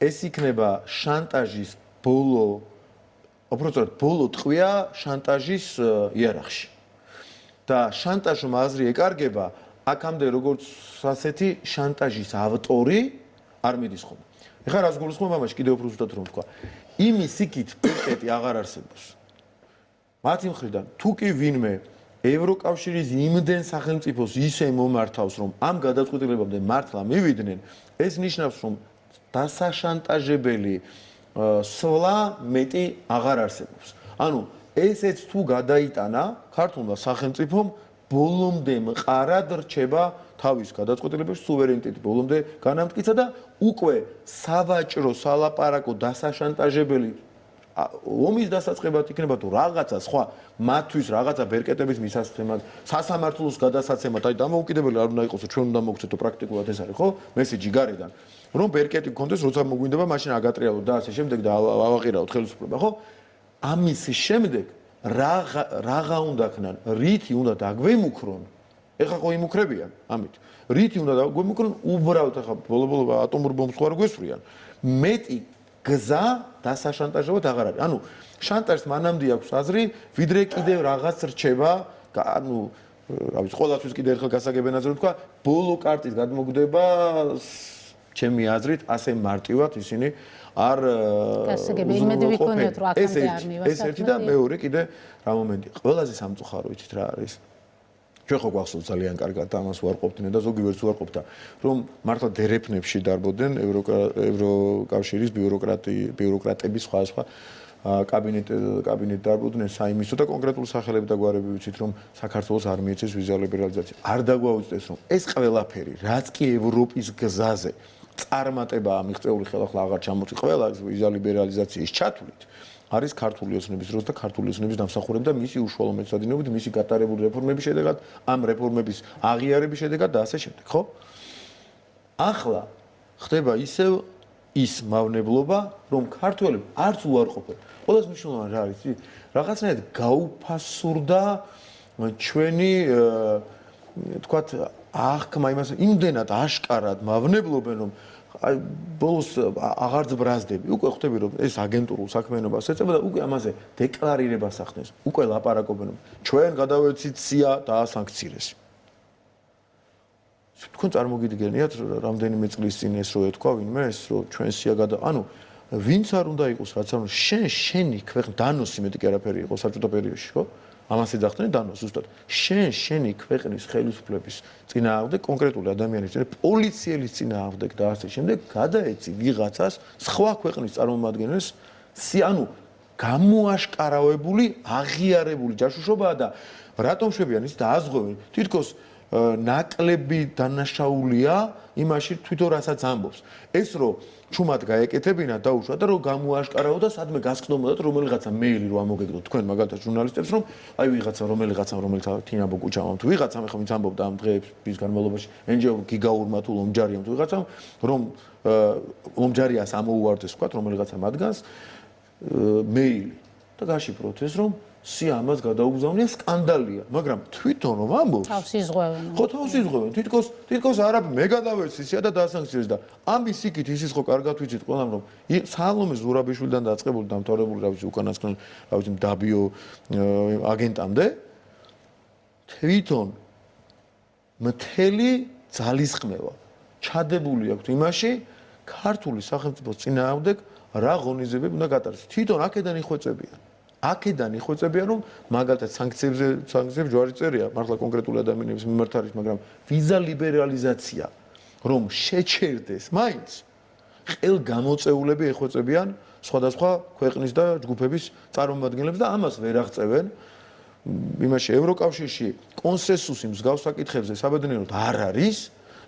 [SPEAKER 3] ეს იქნება შანტაჟის ბოლო ტყვია შანტაჟის იერარქიაში. და შანტაჟმა აზრი ეკარგება, აქამდე როგორც ასეთი შანტაჟის ავტორი არ მიდის ხოლმე. ეხლა რას გულისხმობ ამაში კიდევ უფრო ზუსტად რომ ვთქვა. იმის იქით პერკეტი აღარ არსებობს. მათი მხრიდან თუ კი ვინმე ევროკავშირის იმდენ სახელმწიფოს ისე მომართავს, რომ ამ გადაწყვეტილებამდე მართლა მივიდნენ, ეს ნიშნავს, რომ დასაშანტაჟებელი სვლა მეტი აღარ არსებობს. ანუ ესეც თუ გადაიტანა ქართულმა სახელმწიფომ ბოლომდე მყარად რჩება თავის გადაწყვეტილებებში სუვერენიტეტი ბოლომდე განამტკიცა და უკვე სავაჭრო სალაპარაკო დასაშანტაჟებელი ომის დასაწყებად იქნება თუ რაღაცა სხვა მათთვის რაღაცა ბერკეტების მისასხამად სასამართლოს გადასაცემად აი დამოუკიდებელი არ უნდა იყოს ჩვენ უნდა მოგცეთო პრაქტიკულად ეს არის ხო მესიჯი გარედან რომ ბერკეტი გქონდეს როცა მოგვინდება მაშინ აგატრიალოთ და ასე შემდეგ და ავაყირაოთ ხელისუფლება ხო ამის შემდეგ რაღა უნდა ქნან, რითი უნდა დაგვემუქრონ. ეხლა ხო იმუქრებიან, ამით. რითი უნდა დაგვემუქრონ, უბრალოდ ეხლა ბოლო-ბოლო ატომურ ბომბს ხარ გვესვრიან. მეტი გზა დასაშანტაჟებად აღარ არის. ანუ შანტაჟს მანამდე აქვს აზრი, ვიდრე კიდევ რაღაც რჩება, ანუ რა ვიცი, ყოველთვის კიდევ ერთხელ გასაგებენაზე ვთქვა, ბოლო კარტის გადმოგდება ჩემი აზრით, ასე მარტივად ისინი არ ეს ერთი და მეორე კიდე რა მომენტია. ყველაზე სამწუხარო ვიცით რა არის? ჩვენ ხო გვახსოვს ძალიან კარგად ამას ვარყოფდნენ და ზოგიერთს ვარყოფდა, რომ მართლა დერეფნებში დარბოდნენ ევროკავშირის ბიუროკრატების სხვადასხვა კაბინეტ დარბოდნენ საიმისო და კონკრეტულ სახელები და გვარები ვიცით, რომ საქართველოს არ მიეცეს ვიზა ლიბერალიზაცია. არ დაგვაუწყდეს, რომ ეს ყველაფერი, რაც კი ევროპის გზაზე წარმატებაა მიღწეული ხელახლა აღარ ჩამოწი ყველა ვიზა ლიბერალიზაციის ჩათვლით არის ქართული ოცნების დროს და ქართული ოცნების დამსახურება და მისი უშუალო მეცადინეობით მისი გატარებული რეფორმების შედეგად ამ რეფორმების აღიარების შედეგად და ასე შემდეგ, ხო? ახლა ხდება ისევ ის მავნებლობა, რომ ქართველები არც უარყოფენ. ყველას მნიშვნელოვანი რა არის? რაღაცნაირად გაუფასურდა ჩვენი თქვათ აღქმა იმას იმდენად აშკარად მავნებლობენ, რომ აი ბოლოს აღარ ბრაზდები. უკვე ხვდები რომ ეს აგენტურულ საქმიანობას ეწევა და უკვე ამაზე დეკლარირებას ახდენს. უკვე ლაპარაკობენ რომ ჩვენ გადავეცით სია დაასანქცირეს. თქვენ წარმოგიდგენიათ რამდენიმე წლის წინ ეს რო ეთქვა ვინმე ეს რო ჩვენ სია ანუ ვინც არ უნდა იყოს რაც არ უნდა შენი ქვეყნის დანოსი მეტი კი არაფერი იყო საბჭოთა პერიოდში, ხო? ამას ეძახდნენ დანოს ზუსტად. შენი ქვეყნის ხელისუფლების წინააღმდეგ კონკრეტული ადამიანის პოლიციელის წინააღმდეგ და ასე შემდეგ გადაეცი ვიღაცას სხვა ქვეყნის წარმომადგენელს ანუ გამოაშკარავებული, აღიარებული ჯაშუშობაა და რატომ შვებიან ის დააზღვევენ თითქოს ნაკლები დანაშაულია იმაში თვითონ რასაც ამბობს. ეს რომ ჩუმად გაეკეთებინა დაუშვა და რომ გამოაშკარავო და სადმე გასკდომოდათ რომელიღაცა მეილი რო ამოგეგდოთ თქვენ მაგალითად ჟურნალისტებს რომ აი ვიღაცა რომელიღაცა რომელიც თინაბო კუჩამამ თუ ვიღაცამ ახლა ვინც ამბობდა ამ დღეების განმავლობაში NGO გიგაურმა თუ ლომჯარიამ თუ ვიღაცამ რომ ლომჯარიას ამოუვარდეს ვთქვათ რომელიღაცა მათგანს მეილი და გაშიფროთ ეს რომ სია ამას გადაუგზავნია სკანდალია, მაგრამ თვითონ რომ ამბობს
[SPEAKER 1] თავს იზღვევენ.
[SPEAKER 3] ხო თავს იზღვევენ. თითქოს არაფერი მე გადავეცი სია და დაასანქცირეს და ამის იქით ისიც ხო კარგად ვიცით ყველამ რომ სალომე ზურაბიშვილიდან დაწყებული დამთავრებული რა ვიცი უკანასკნელ რა ვიცი დაბიო აგენტამდე თვითონ მთელი ძალისხმევა ჩადებული აქვს იმაში ქართული სახელმწიფოს წინააღმდეგ რა ღონისძიებები უნდა გატარდეს. თვითონ აქედან იხვეწებიან რომ მაგალითად სანქციებზე ჯვარი წერია მართლა კონკრეტული ადამიანების მიმართ არის, მაგრამ ვიზა ლიბერალიზაცია რომ შეჩერდეს მაინც ხელგამოწეულები ეხვეწებიან სხვადასხვა ქვეყნის და ჯგუფების წარმომადგენლებს და ამას ვერ აღწევენ. იმაში ევროკავშირში კონსენსუსი მსგავს საკითხებზე საბედნიეროდ არ არის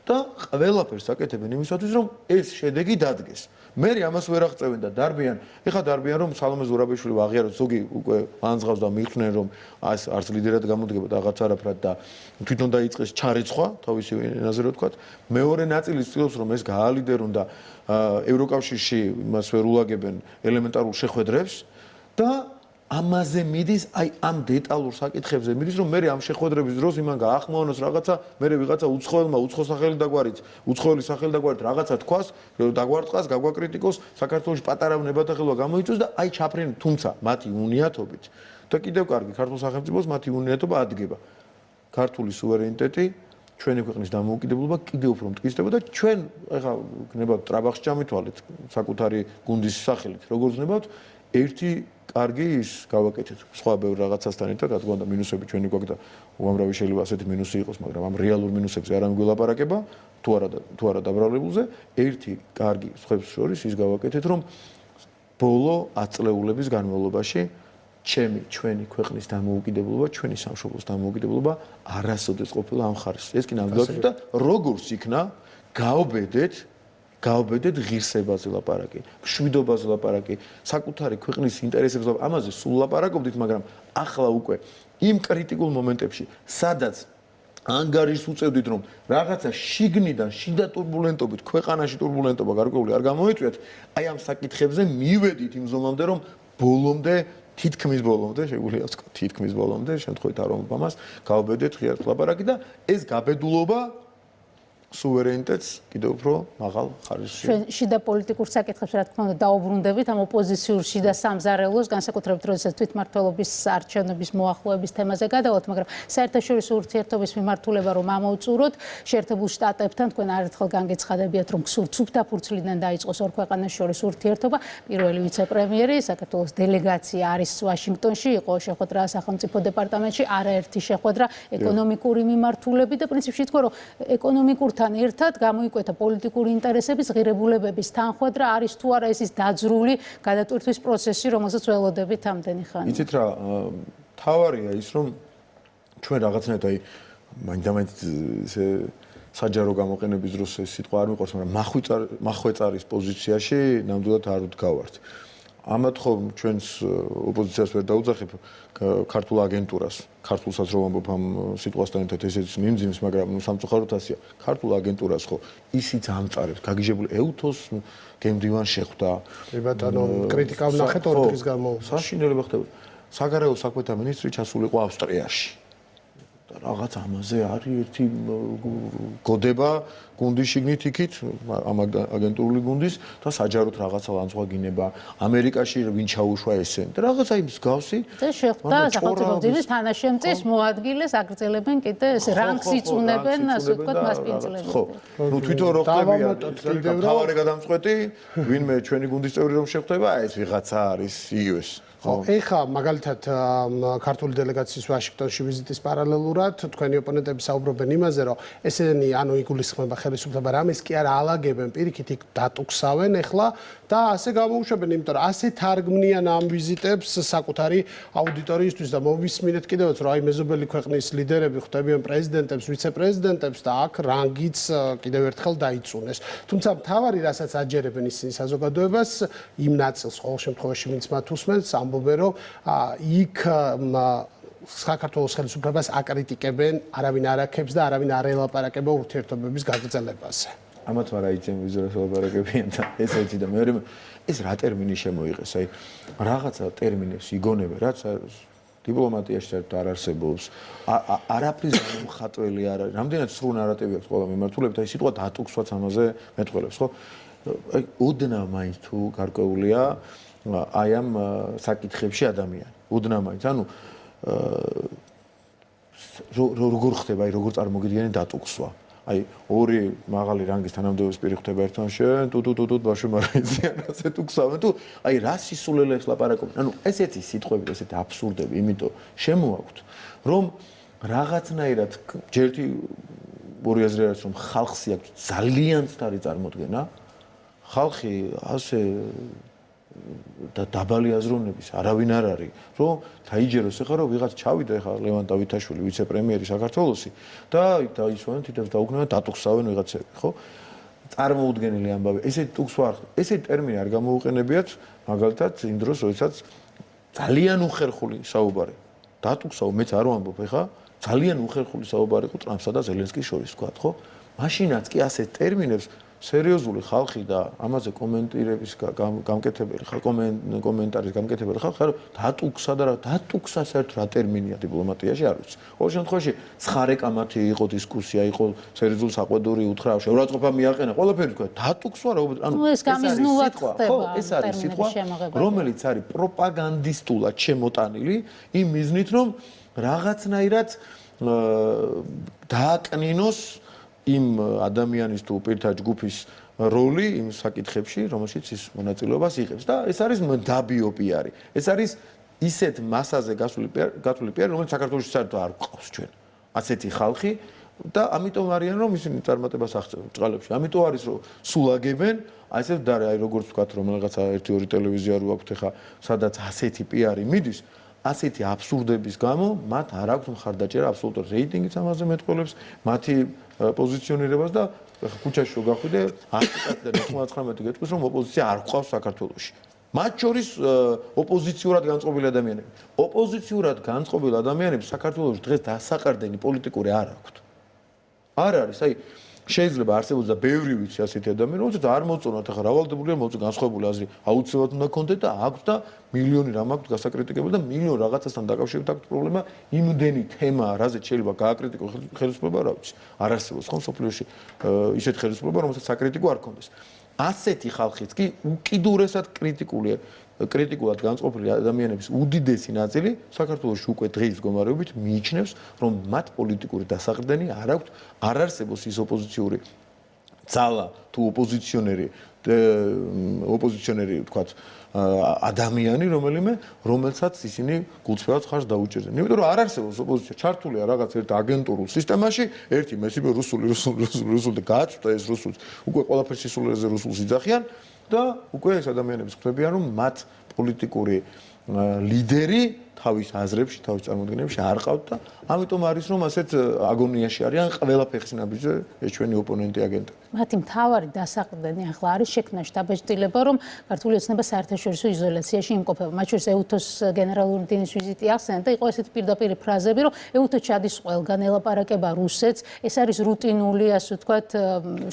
[SPEAKER 3] და ყველაფერს აკეთებენ იმისათვის რომ ეს შედეგი დადგეს. მე ამას ვერ აღწევენ და დარბიან რომ სალომე ზურაბიშვილი აღიაროთ ზოგი უკვე ანძღავს და მიხვდნენ რომ არც ლიდერად გამოდგება და რაღაც არაფრად და თვითონ დაიწყეს ჩარეცხვა თავისი ენაზე რო ვთქვათ. მეორე ნაწილი ცდილობს რომ ეს გაალიდერონ და ევროკავშირში იმას ვერ ულაგებენ ელემენტარულ შეხვედრებს და ამაზე მიდის აი ამ დეტალურ საკითხებზე მიდის რომ მე ამ შეხვედრების დროს იმან გაახმოვანოს რაღაცა მე ვიღაცა უცხოელმა უცხო სახელი დაგვარით უცხოელი სახელი დაგვარით რაღაცა თქვას დაგვარტყას გაგვაკრიტიკოს საქართველოს პატარა ნებათახელვა გამოიწვევს და აი ჩაფრენ თუმცა მათი უნიათობით და კიდევ კარგი ქართულ სახელმწიფოს მათი უნიათობა ადგება ქართული სუვერენიტეტი ჩვენი ქვეყნის დამოუკიდებლობა კიდევ უფრო მტკიცდება და ჩვენ ეხლა გნებავთ ტრაბახს ჩამითვალეთ საკუთარი გუნდის სახელით როგორც გნებავთ ერთი კარგი ის გავაკეთეთ სხვა ბევრ რაღაცასთან ერთად რა თქმა უნდა მინუსები ჩვენი გვაქვს და უამრავი შეიძლება ასეთი მინუსი იყოს მაგრამ ამ რეალურ მინუსებზე არ ამგვილაპარაკება თუ არა დაბრალებულზე ერთი კარგი სხვებს შორის ის გავაკეთეთ რომ ბოლო 10 წლეულების განმავლობაში ჩვენი ქვეყნის დამოუკიდებლობა ჩვენი სამშობლოს დამოუკიდებლობა არასოდეს ყოფილა ამ ხარისხს ეს კი ნამდვილად და როგორც იქნა გავბედეთ ღირსებაზე ლაპარაკი, მშვიდობაზე ლაპარაკი, საკუთარი ქვეყნის ინტერესებზე ამაზე სულ ლაპარაკობდით, მაგრამ ახლა უკვე იმ კრიტიკულ მომენტებში, სადაც ანგარიშს უწევდით, რომ რაღაცა შიგნიდან, შიდა турბულენტობით, ქვეყანაში турბულენტობა გარკვეული არ გამოიწვიათ, აი ამ საკითხებზე მივედით იმ ზონამდე, რომ ბოლომდე თითქმის ბოლომდე, შეგვიძლია ვთქვა, თითქმის ბოლომდე, შემთხვევით არ ვამბობ ამას, გავბედეთ ღიად ლაპარაკი და ეს გაბედულობა სუვერენიტეტს კიდევ უფრო მაღალ ხარისხში.
[SPEAKER 1] ჩვენ შიდა პოლიტიკურ საკითხებს რა თქმა უნდა დაუბრუნდებით ამ ოპოზიციურ შიდა სამზარეულოს, განსაკუთრებით როდესაც თვითმმართველობის არჩევნების მოახლოების თემაზე გადავალთ, მაგრამ საერთაშორისო ურთიერთობის მიმართულება რომ ამოვწუროთ, შეერთებულ შტატებთან თქვენ არაერთხელ განგეცხადებიათ, რომ სულ ცუპთაფურცლიდან დაიწყოს ორ ქვეყანას შორის ურთიერთობა. პირველი ვიცე-პრემიერი, საქართველოს დელეგაცია არის ვაშინგტონში, იყო შეხვედრა სახელმწიფო დეპარტამენტში, არაერთი შეხვედრა ეკონომიკური მიმართულებით და პრინციპში თქვა რომ ეკონომიკურთან ერთად გამოიკვეთა პოლიტიკური ინტერესების ღირებულებების თანხმდრა არის თუ არა ეს დაძრული გადატვირთვის პროცესი, რომელსაც ველოდებით ამდენი ხანი.
[SPEAKER 3] იცით რა, თავარია ის რომ ჩვენ რაღაცნაირად აი მაინდამაინც ესე საჯარო გამოყენების დროს ეს სიტყვა არ მიყვარს, მაგრამ მახვეწარის პოზიციაში ნამდვილად არ ვდგავართ. ამათ ხომ ჩვენს ოპოზიციას ვერ დაუძახებ ქართულ აგენტურას, ქართულსაც რომ ამბობ ამ სიტყვასთან ერთად ესეც მიმძიმს, მაგრამ სამწუხაროდ ასია. ქართულ აგენტურას ხო ისიც ამწარებს, გაგიჟებული ეუთოს გემდივან შეხვდა.
[SPEAKER 2] ბატონო, კრიტიკა ვნახეთ 2 დღის განმავლობაში.
[SPEAKER 3] საშინელება ხდება. საგარეო საქმეთა მინისტრი ჩასულიყო ავსტრიაში. და რაღაც ამაზე არის ერთი გოდება გუნდის შიგნით იქით, ამ აგენტურული გუნდის და საჯაროდ რაღაცა ლანძღვაგინება ამერიკაში ვინ ჩაუშვა ესენ და რაღაცა იმ მსგავსი
[SPEAKER 1] და შეხვდა სახელმწიფო ძილის თანაშემწის მოადგილეს აგრძელებენ კიდე ეს რანგს იწუნებენ, ასე ვთქვათ, მასპინძლებს.
[SPEAKER 3] ხო, ნუ თვითონ რო ხდებია თავარი გადამწყვეტი, ვინმე ჩვენი გუნდის წევრი რომ შეხვდება, ეს ვიღაცა არის იგივეს.
[SPEAKER 2] ეხა მაგალითად ქართული დელეგაციის ვაშინგტონში ვიზიტის პარალელურად თქვენი ოპონენტები საუბრობენ იმაზე, რომ ესენი ანუ იგულისხმება ხელისუფლება რამეს კი არ ალაგებენ, პირიქით იქ დატუქსავენ ეხლა და ასე გამოუშვებენ, იმიტომ რომ ასე თარგმნიან ამ ვიზიტებს საკუთარი აუდიტორიისთვის და მოვისმინეთ კიდევაც, რომ აი მეზობელი ქვეყნის ლიდერები ხვდებიან პრეზიდენტებს, ვიცე-პრეზიდენტებს და აქ რანგიც კიდევ ერთხელ დაიწუნეს. თუმცა მთავარი რასაც აჯერებენ ისინი საზოგადოებას, იმ ნაწილს ყოველ შემთხვევაში ვინც მათ უსმენს, ამბობენ რომ იქ საქართველოს ხელისუფლებას აკრიტიკებენ, არავინ არ აქებს და არავინ არ ელაპარაკება ურთიერთობების გაგრძელებაზე.
[SPEAKER 3] ამათ ვარ აიცენ ვიზურას ელაპარაკებიან და ეს ეცი და მეორე ეს რა ტერმინი შემოიღეს, აი რაღაცა ტერმინებს იგონებენ, რაც დიპლომატიაში საერთოდ არ არსებობს. არაფრის გამხატველი არ არის. რამდენად სრულ ნარატივი აქვს ყველა მიმართულებით, აი სიტყვა დატუქსვაც ამაზე მეტყველებს, ხო? აი ოდნა მაინც თუ გარკვეულია აი ამ საკითხებში ადამიანი. ოდნა მაინც, ანუ როგორ ხდება, აი როგორ წარმოგიდგენენ დატუქსვა. აი ორი მაღალი რანგის თანამდებობის პირი ხდება ერთთან შენ ტუტუტუტუტ ბავშვი მარიზიან ასე თუქსავენ თუ აი რა სისულელებს ლაპარაკობენ. ანუ ესეთი სიტყვები, ესეთი აბსურდები, იმიტომ შემოაქვთ, რომ რაღაცნაირად ჯერთი ორი აზრი არის, რომ ხალხი აქვს ძალიან სწარი წარმოდგენა, ხალხი ასე და დაბალი აზროვნების არავინ არ არის, რომ დაიჯეროს ახლა რომ ვიღაც ჩავიდა ახლა ლევან დავითაშვილი ვიცე-პრემიერი საქართველოსი და დაისვენ თითქოს დაუგნებენ დატუქსავენ ვიღაცები, ხო? წარმოუდგენელი ამბავი. ესეთი ტუქსვა არ ხდება. ესეთი ტერმინი არ გამოუყენებიათ მაგალითად იმ დროს, როდესაც ძალიან უხერხული საუბარი. დატუქსავ მეც არ ვამბობ ახლა, ძალიან უხერხული საუბარი იყო ტრამპსა და ზელენსკის შორის, თქვათ, ხო? მაშინაც კი ასეთ ტერმინებს სერიოზული ხალხი და ამაზე კომენტირების გამკეთებელი კომენტარის გამკეთებელი ხალხი რომ დატუქსა და დატუქსა საერთოდ რა ტერმინია დიპლომატიაში არ ვიცი. ყოველ შემთხვევაში ცხარე-კამათი იყო დისკუსია, იყო სერიოზული საყვედური უთხრა, შეურაცხყოფა მიაყენა, ყველაფერი თქვა დატუქსვა რა
[SPEAKER 1] ანუ ეს გამიზნულად ხდება.
[SPEAKER 3] ეს არის სიტყვა, რომელიც არის პროპაგანდისტულად შემოტანილი იმ მიზნით, რომ რაღაცნაირად დააკნინოს იმ ადამიანის თუ პირთა ჯგუფის როლი იმ საკითხებში, რომელშიც ის მონაწილეობას იღებს და ეს არის მდაბიო პიარი. ეს არის ისეთ მასაზე გასული პიარი, რომელიც საქართველოში საერთოდ არ გვყავს ჩვენ. ასეთი ხალხი და ამიტომ არიან რომ ისინი წარმატებას აღწევენ ჭყალებში. ამიტომ არის რომ სულ აგებენ, აი ესე და აი როგორც ვთქვათ, რომ რაღაცა 1-2 ტელევიზია რო აქვთ ახლა, სადაც ასეთი პიარი მიდის, ასეთი აბსურდების გამო მათ არ აქვს მხარდაჭერა აბსოლუტურად რეიტინგიც ამაზე მეტყველებს, მათი პოზიციონირებას და ქუჩაში რო გახვიდე 100% გეტყვის რომ ოპოზიცია არ გვყავს საქართველოში. მათ შორის ოპოზიციურად განწყობილი ადამიანები. ოპოზიციურად განწყობილი ადამიანები საქართველოში დღეს დასაყრდენი პოლიტიკური არ აქვთ. არ არის, აი შეიძლება არსებობს და ბევრი ვიცი ასეთი ადამიანი, რომელსაც არ მოწონათ, ახლა რავალდებულია მოწონთ განსხვავებული აზრი, აუცილებლად უნდა კონდეთ და აქვს და მილიონი რამ აქვს გასაკრიტიკებელ და მილიონ რაღაცასთან დაკავშირებით აქვს პრობლემა, იმდენი თემაა, რაზეც შეიძლება გააკრიტიკოს ხელისუფლება, რა ვიცი, არ არსებობს ხო სოფლიოში ისეთი ხელისუფლება, რომელსაც საკრიტიკო არ კონდეს. ასეთი ხალხიც კი უკიდურესად კრიტიკულად განწყობილი ადამიანების უდიდესი ნაწილი საქართველოში უკვე დღის მდგომარეობით მიიჩნევს, რომ მათ პოლიტიკური დასაყრდენი არ აქვთ, არ არსებობს ის ოპოზიციური ძალა თუ ოპოზიციონერი ვთქვათ ადამიანი, რომელსაც ისინი გულწრფელად ხარს დაუჭერდნენ. იმიტომ რომ არ არსებობს ოპოზიცია, ჩართულია რაღაც ერთ აგენტურულ სისტემაში, ერთი მესიმე რუსული და გააცვდა ეს რუსულს, უკვე ყველაფერს სისულელეზე რუსულს იძახიან და უკვე ეს ადამიანები ხვდებიან, რომ მათ პოლიტიკური ლიდერი თავის აზრებში, თავის წარმოდგენებში არ ყავთ და ამიტომ არის რომ ასეთ აგონიაში არიან ყველა ფეხის ნაბიჯზე ეს ჩვენი ოპონენტი აგენტები.
[SPEAKER 1] მათი მთავარი დასაყრდენი ახლა არის შექმნა შტაბ-ბიჭდილება, რომ ქართული ოცნება საერთაშორისო იზოლაციაში იმყოფება. მათ შორის ეუთოს გენერალური მდივნის ვიზიტი ახსენეთ და იყო ესეთი პირდაპირ ფრაზები, რომ ეუთო ჩადის ყველგან, ელაპარაკება რუსეთს, ეს არის რუტინული, ასე ვთქვათ,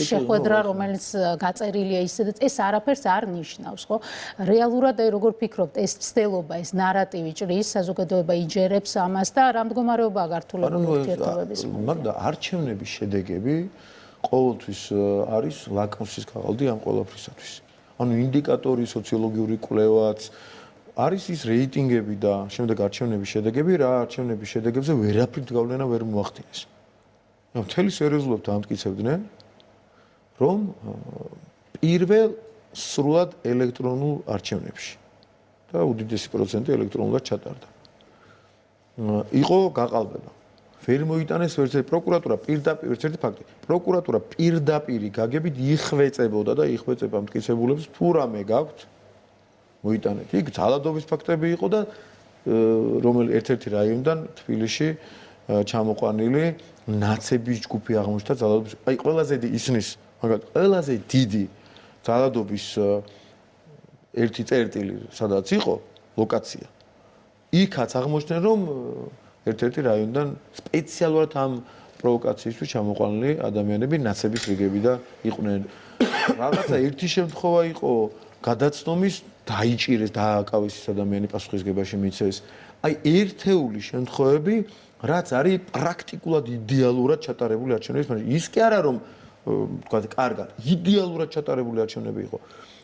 [SPEAKER 1] შეხვედრა, რომელიც გაწერილია ისედაც, ეს არაფერს არ ნიშნავს, ხო? რეალურად აი როგორ ფიქრობთ, ეს ცდელობა, ეს ნარატივი ჭრის, საზოგადოება იჯერებს ამას და რა მდგომარეობაა გართულებული ურთიერთობების?
[SPEAKER 3] მაგრამ არჩევნების შედეგები ყოველთვის არის ლაკმუსის ქაღალდი ამ ყველაფრისათვის. ანუ ინდიკატორი, სოციოლოგიური კვლევაც არის ის რეიტინგები და შემდეგ არჩევნების შედეგები, რა არჩევნების შედეგებზე ვერაფრით გავლენა ვერ მოახდინეს. მთელი სერიოზულად ამტკიცებდნენ, რომ პირველ სრულად ელექტრონულ არჩევნებში და უდიდესი პროცენტი ელექტრონულად ჩატარდა. იყო გაყალბება. ვერ მოიტანეს ვერცერთი პროკურატურა პირდაპირ ვერცერთი ფაქტი. პროკურატურა პირდაპირ გაგებით იხვეწებოდა და იხვეწება მტკიცებულებს თუ რამე გაქვთ მოიტანეთ. იქ ძალადობის ფაქტები იყო და ერთ-ერთი რაიონიდან თბილისში ჩამოყვანილი ნაცების ჯგუფი აღმოჩნდა ძალადობის. აი ყველაზე ისნის, მაგალითად, ყველაზე დიდი ძალადობის ერთი წერტილი სადაც იყო ლოკაცია. იქაც აღმოჩნდნენ რომ ერთ-ერთი რაიონიდან სპეციალურად ამ პროვოკაციისთვის ჩამოყვანილი ადამიანები ნაცების რიგები და იყვნენ. რაღაცა ერთი შემთხვევა იყო გადაცნომის დაიჭირეს, დააკავეს ეს ადამიანი პასუხისგებაში მიცეს. აი ერთეული შემთხვევები, რაც არის პრაქტიკულად იდეალურად ჩატარებული არჩევნების მანძილზე. ის კი არა რომ ვთქვათ, კარგად, იდეალურად ჩატარებული არჩევნები იყო.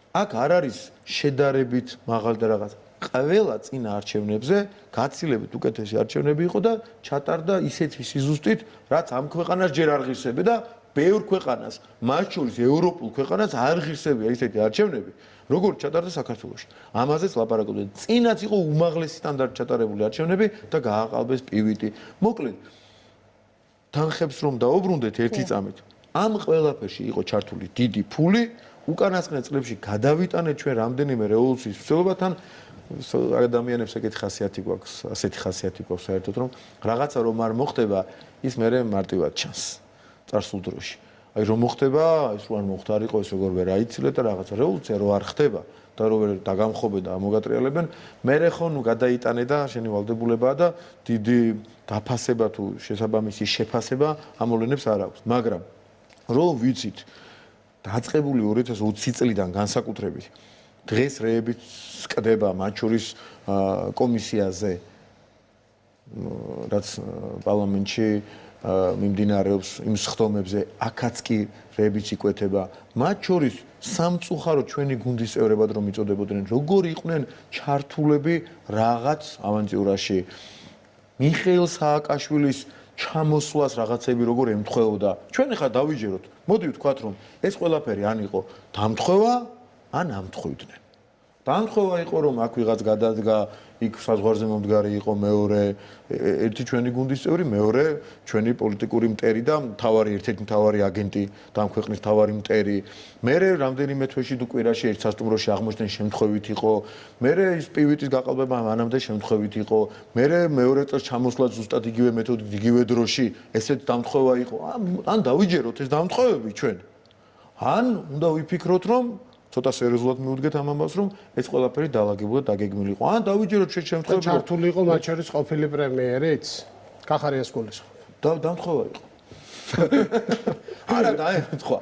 [SPEAKER 3] აქ არ არის შედარებით მაღალი და რაღაც. ყველა წინა არჩევნებზე გაცილებით უკეთესი არჩევნები იყო და ჩატარდა ისეთი სიზუსტით, რაც ამ ქვეყანას ჯერ არ ღირსებდა და ბევრ ქვეყანას, მათ შორის ევროპულ ქვეყანას არ ღირსებია ისეთი არჩევნები, როგორც ჩატარდა საქართველოში. ამაზეც ლაპარაკობდნენ. წინაც იყო უმაღლესი სტანდარტით ჩატარებული არჩევნები და გააყალბეს პივიტი. მოკლედ, თანხებს რომ დაუბრუნდეთ ერთი წამით. ამ ყველაფერში იყო ჩართული დიდი ფული, უკანასკნელ წლებში გადავიტანეთ ჩვენ რამდენიმე რევოლუციის მსვლელობათან ადამიანებს ეგეთი ხასიათი გვაქვს, ასეთი ხასიათი გვაქვს საერთოდ რომ რაღაცა რომ არ მოხდება, ის მერე მარტივად ჩანს წარსულ დროში. აი რომ მოხდება, ის რო არ მოხდარიყო, ეს როგორ ვერ აიცილეთ და რაღაცა რევოლუცია რო არ ხდება და რო ვერ დაგამხობენ და მოგატრიალებენ, მერე ხო ნუ გადაიტანე და შენი ვალდებულებაა და დიდი დაფასება თუ შესაბამისი შეფასება ამოვლენებს არ აქვს. მაგრამ რო ვიცით დაწყებული 2020 წლიდან განსაკუთრებით დღეს რეებით სკდება მათ შორის კომისიაზე რაც პარლამენტში მიმდინარეობს იმ სხდომებზე აქაც კი რეებიც იკვეთება მათ შორის სამწუხარო ჩვენი გუნდის წევრებად რომ იწოდებოდნენ როგორ იყვნენ ჩართულები რაღაც ავანტიურაში მიხეილ სააკაშვილის ჩამოსვლას რაღაცები როგორ ემთხვეოდა ჩვენ ხა დავიჯეროთ მოდი ვთქვათ რომ ეს ყველაფერი ან იყო დამთხვევა ან ამთხვევდნენ დამთხვევა იყო რომ აქ ვიღაც გადადგა იქ საზღვარზე მომდგარი იყო მეორე ერთი ჩვენი გუნდის წევრი მეორე ჩვენი პოლიტიკური მტერი და ერთ-ერთი მთავარი აგენტი და ამ ქვეყნის მთავარი მტერი მერე რამდენიმე თვეში თუ კვირაში ერთ სასტუმროში აღმოჩნდნენ შემთხვევით იყო მერე ის პივიტის გაყალბება მანამდე შემთხვევით იყო მერე მეორე წელს ჩამოსვლა ზუსტად იგივე მეთოდით იგივე დროში ესეთ დამთხვევა იყო ან დავიჯეროთ ეს დამთხვევები ჩვენ ან უნდა ვიფიქროთ რომ ცოტა სერიოზულად მივუდგეთ ამ ამბავს რომ ეს ყველაფერი დაალაგებულად დაგეგმილი იყო. ან დავიჯეროთ შემთხვევები
[SPEAKER 2] ჩართული იყო მათ შორის ყოფილი პრემიერიც კახარიას გულისხმობ.
[SPEAKER 3] დამთხოვა იყო. არა დაემთხვა.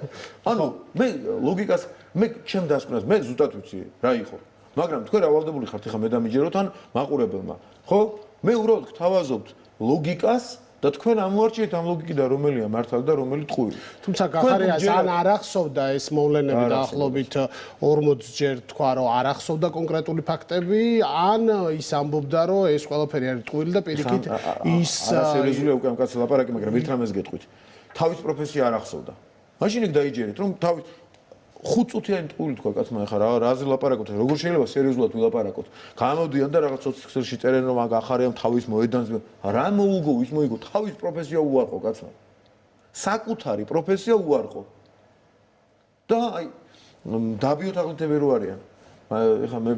[SPEAKER 3] ანუ მე ლოგიკას მე ჩემ დასკვნას მე ზუსტად ვიცი რა იყო. მაგრამ თქვენ რა ვალდებული ხართ ეხა მე დამიჯეროთ ან მაყურებელმა. ხო? მე უბრალოდ გთავაზობთ ლოგიკას და თქვენ ამოარჩიეთ ამ ლოგიკიდან რომელია მართალი და რომელი ტყუილი.
[SPEAKER 2] თუმცა გახარიას ან არ ახსოვდა ეს მოვლენები დაახლოებით 40 ჯერ თქვა რომ არ ახსოვდა კონკრეტული ფაქტები, ან ის ამბობდა რომ ეს ყველაფერი არის ტყუილი და პირიქით ის
[SPEAKER 3] სერიოზულია უკვე ამ კაცს ლაპარაკი, მაგრამ ერთ რამეს გეტყვით. თავის პროფესია არ ახსოვდა. მაშინ იქ დაიჯერეთ რომ თავის 5 წუთიანი ტყუილი თქვა კაცმა ახლა რაზე ლაპარაკობთ, როგორ შეიძლება სერიოზულად ვილაპარაკოთ. გამოდიან და რაღაც სოციალში წერენ რომ აღარიამ თავის მოედანს. რა მოუგო, ის მოიგო თავის პროფესია უარყო კაცმა. საკუთარი პროფესია უარყო. და აი დაბიოთ აღლითები რო არიან. ეხლა მე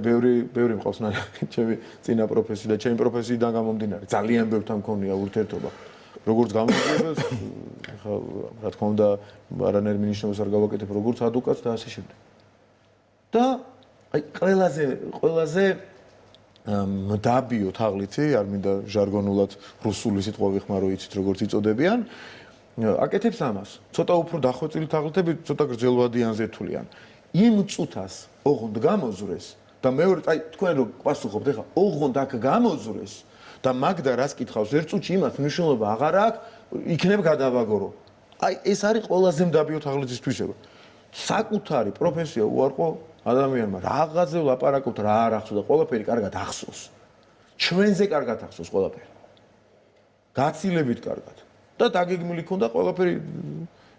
[SPEAKER 3] ბევრი მყავს ჩემი წინა პროფესია და ჩემი პროფესიიდან გამომდინარე. ძალიან ბევრთან მქონია ურთიერთობა. როგორც გამომდინებელს ეხლა რა თქმა უნდა არანაირ მინიშნებას არ გავაკეთებ როგორც ადვოკატს და ასე შემდეგ. და აი ყველაზე დაბიოთ აღლითი, არ მინდა ჟარგონულად რუსული სიტყვა ვიხმარო იცით როგორც იწოდებიან. აკეთებს ამას. ცოტა უფრო დახვეწილი თაღლითები ცოტა გრძელვადიანზე თვლიან. იმ წუთას ოღონდ გამოზრეს და მეორე აი თქვენ რო პასუხობთ ეხლა ოღონდ აქ გამოზრეს და მაგდა რას კითხავს ერთ წუთში იმას მნიშვნელობა აღარ აქვს იქნებ გადავაგორო. აი ეს არის ყველაზე მდაბიო თაღლითის თვისება. საკუთარი პროფესია უარყო ადამიანმა რაღაცზე ლაპარაკობთ რა არ ახსოვს და ყველაფერი კარგად ახსოვს. ჩვენზე კარგად ახსოვს ყველაფერი. გაცილებით კარგად. და დაგეგმილი ქონდა ყველაფერი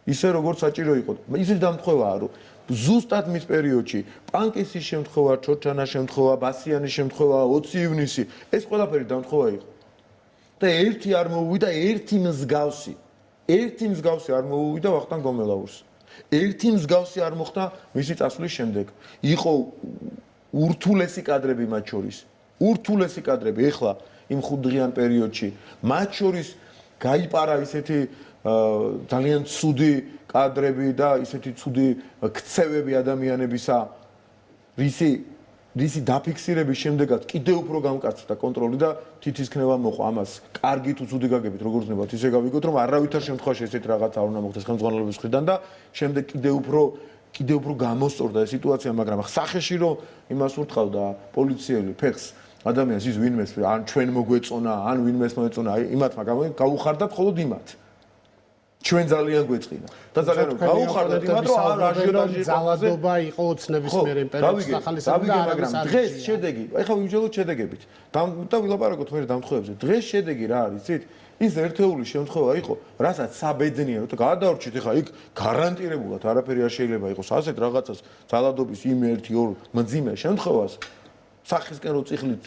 [SPEAKER 3] ისე როგორც საჭირო იყო. ისიც დამთხოვაა რომ ზუსტად მის პერიოდში პანკისის შემთხვევა, ჩორჩანას შემთხვევა, ბასიანის შემთხვევა, 20 ივნისი ეს ყველაფერი დამთხოვა იყო. და ერთი არ მოუვიდა ერთი მსგავსი არ მოუვიდა ვახტანგ გომელაურს. ერთი მსგავსი არ მოხდა მისი წასვლის შემდეგ. იყო ურთულესი კადრები მათ შორის. ურთულესი კადრები ეხლა იმ ხუთდღიან პერიოდში მათ შორის გაიპარა ისეთი ძალიან ცუდი კადრები და ისეთი ცუდი ქცევები ადამიანებისა, რისი დაფიქსირების შემდეგაც კიდევ უფრო გამკაცდა კონტროლი და თითისქნება მოყვა ამას. კარგი თუ ცუდი გაგებით, როგორც ნებათ, ისე გავიგოთ, რომ არავითარ შემთხვევაში ესეთ რაღაც არ უნდა მოხდეს ხელმძღვანელობის მხრიდან და შემდეგ კიდევ უფრო გამოსწორდა ეს სიტუაცია, მაგრამ სახეში რომ იმას ურტყავდა პოლიციელი ფეხს ადამიანს ის ვინმეს ან ჩვენ მოგვეწონა, ან ვინმეს მოეწონა, აი იმათმა გაუხარდათ მხოლოდ იმათ. ჩვენ ძალიან გვეწყინა და ძალიან გაუხარდათ იმათ რომ აჟიოტაჟი
[SPEAKER 2] ძალადობა იყო ოცნებისმიერ იმპერიაში ახალისები და
[SPEAKER 3] მაგრამ დღეს შედეგი ეხლა ვიმჯელოთ შედეგებით და ვილაპარაკოთ მე დამთხოვებზე დღეს შედეგი რა არის იცით ის ერთეული შემთხვევა იყო რასაც საბედნიერო და გადავრჩით ეხლა იქ გარანტირებულად არაფერი არ შეიძლება იყოს ასეთ რაღაცას ძალადობის იმ 1-2 მძიმე შემთხვევას სახისკენ რო წიხლით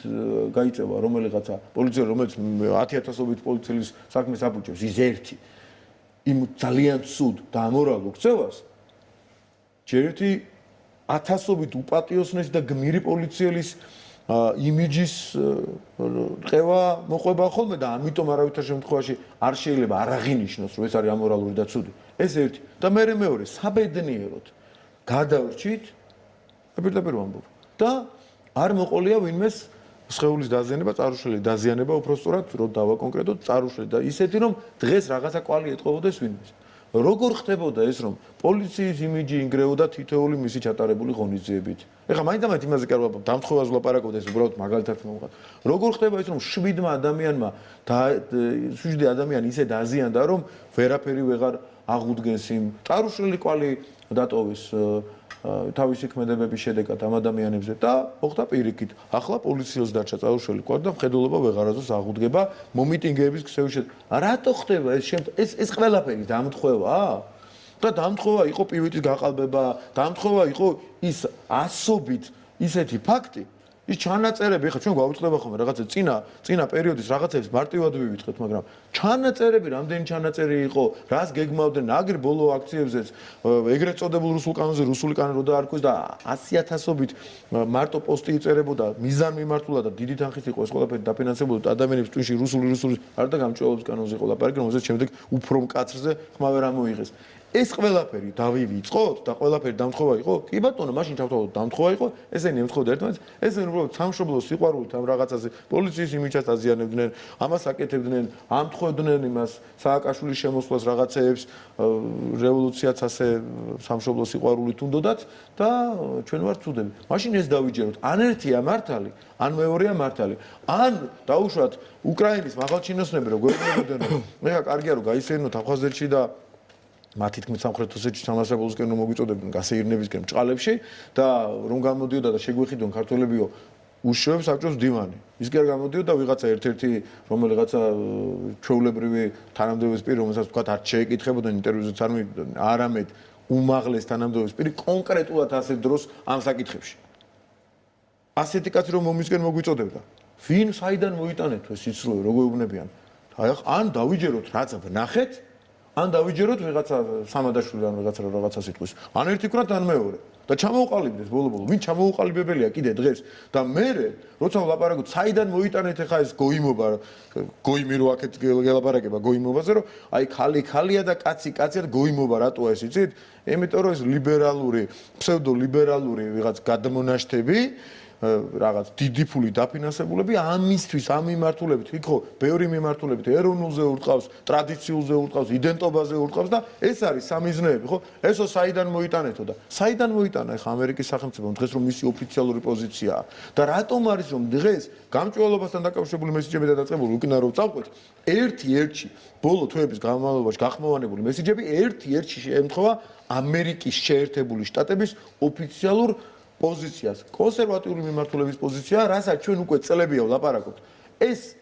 [SPEAKER 3] გაიწევა რომელიღაცა პოლიცია რომელიც 10,000-ობით პოლიციელის საქმეს აბუჯებს ის ერთი იმ ძალიან ცუდ და ამორალო ქცევას ჯერ ერთი 1000-ობით უპატიოსნეს და გმირი პოლიციელის იმიჯის ყევა მოყვება ხოლმე და ამიტომ არავითარ შემთხვევაში არ შეიძლება არ აღინიშნოს რომ ეს არის ამორალური და ცუდი ეს ერთი და მეორე საბედნიეროდ გადავრჩით პირდაპირ ვამბობ და არ მოყოლია ვინმეს სხეულის დაზიანება, წარუშლელი დაზიანება უпростоრად რო დავაკონკრეტოთ წარუშლელი და ისეთი რომ დღეს რაღაცა კვალი ეტყობოდეს ვინმეს. როგორ ხდებოდა ეს რომ პოლიციის იმიჯი ინგრეოდა თითოეული მისი ჩატარებული ღონისძიებით. ეხლა მაინც იმაზე კი არ ვაბობ, დამთხოვას ვლაპარაკობთ ეს უბრალოდ მაგალითად მომყავ. როგორ ხდება ეს რომ 7 ადამიანმა და 7 ადამიანი ისე დაზიანდა რომ ვერაფერი ვეღარ აღუდგენს იმ წარუშლელი კვალი დატოვეს თავისი ქმედებების შედეგად ამ ადამიანებზე და მოხდა პირიქით. ახლა პოლიციელს დარჩა წარუშლელი კვალი და მხედველობა ვეღარაზოს აღუდგება მომიტინგეების ქსევის რატო ხდება ეს ყველაფერი დამთხოვა? და დამთხოვა იყო პივიტის გაყალბება, დამთხოვა იყო ის ასობით ისეთი ფაქტი, ის ჩანაწერები, ხა ჩვენ გვაუწყდება ხოლმე რაღაცა წინა პერიოდის რაღაცებს მარტივად ვივიწყეთ, მაგრამ ჩანაწერები, რამდენი ჩანაწერი იყო, რას გეგმავდნენ აგერ ბოლო აქციებზეც, ეგრეთ წოდებულ რუსულ კანონზე რუსული კანონი რო დაარქვეს და 100,000-ობით მარტო პოსტი იწერებოდა მიზანმიმართულად და დიდი თანხით იყო ეს ყველაფერი დაფინანსებული ადამიანების ტვინში რუსული არ და გამჭვირვალობის კანონზე იყო ლაპარაკი, რომელზეც შემდეგ უფრო მკაცრზე ხმა ვერ ამოიღეს. ეს ყველაფერი დავივიწყოთ და ყველაფერი დამთხოვა იყო? კი ბატონო, მაშინ თავთავად დამთხოვა იყო, ესენი ემთხოვდა ერთმანეთს, ესენი უბრალოდ სამშობლოს სიყვარულით ამ რაღაცაზე პოლიციის იმიჯას აზიანებდნენ, ამას აკეთებდნენ, ამთხოვდნენ იმას სააკაშვილის შემოსვლას რაღაცეებს, რევოლუციაც ასე სამშობლოს სიყვარულით უნდათ და ჩვენ ვართ ცუდები. მაშინ ეს დავიჯეროთ. ან ერთია მართალი, ან მეორეა მართალი. ან დაუშვათ უკრაინის მაღალჩინოსნები როგორ ეუბნებოდნენ, მე კარგია რომ გაისვენოთ აფხაზეთში და მათი თქმით სამხრეთ ოსეთში სამასაბოლოსკენ რომ მოგვიწოდებდნენ გასეირნებისკენ ჭყალებში და რომ გამოდიოდა და შეგვეხიდონ ქართველებიო უშუალოდ საბჭოს დივანი. ის კი არ გამოდიოდა ვიღაცა ერთ-ერთი რომელიღაცა ჩვეულებრივი თანამდებობის პირი, რომელსაც თქვათ არ შეეკითხებოდნენ ინტერვიუზეც არ მივიდნენ, არამედ უმაღლეს თანამდებობის პირი კონკრეტულად ასეთ დროს ამ საკითხებში. ასეთი კაცი რომ მომისკენ მოგვიწოდებდა. ვინ საიდან მოიტანეთ ეს სიცრუე, როგორ ეუბნებიან? აი ან დავიჯეროთ რაც ვნახეთ, ან დავიჯეროთ ვიღაცა სამადაშვილი ან რაღაცა სიტყვის. ან ერთი ქრათ ან მეორე. და ჩამოუყალიბდეს ბოლო-ბოლო. ვინ ჩამოუყალიბებელია კიდე დღეს და მე როცა ვლაპარაკობ, საიდან მოიტანეთ ახლა ეს გოიმობა, გოიმი რო აქეთ გელაპარაკება გოიმობაზე, რომ აი ხალია და კაცია და გოიმობა რატოა ეს იცით? იმიტომ რომ ეს ლიბერალური, ფსევდოლიბერალური ვიღაც გადმონაშთები რაღაც დიდი ფული დაფინანსებულები ამისთვის ამ მიმართულებით იქ ხო ბევრი მიმართულებით ეროვნულზე ურტყავს, ტრადიციულზე ურტყავს, იდენტობაზე ურტყავს და ეს არის სამიზნეები ხო ესო საიდან მოიტანეთო და საიდან მოიტანა ახლა ამერიკის სახელმწიფომ დღეს რომ მისი ოფიციალური პოზიციაა და რატომ არის რომ დღეს გამჭვირვალობასთან დაკავშირებული მესიჯები და დაწყებული უკინა რომ წავყვეთ ერთ-ერთში ბოლო თვეების განმავლობაში გახმოვანებული მესიჯები ერთ-ერთში შეემთხვევა ამერიკის შეერთებული შტატების ოფიციალურ პოზიციას, კონსერვატიული მიმართულების პოზიცია, რასაც ჩვენ უკვე წლებია ვლაპარაკობთ.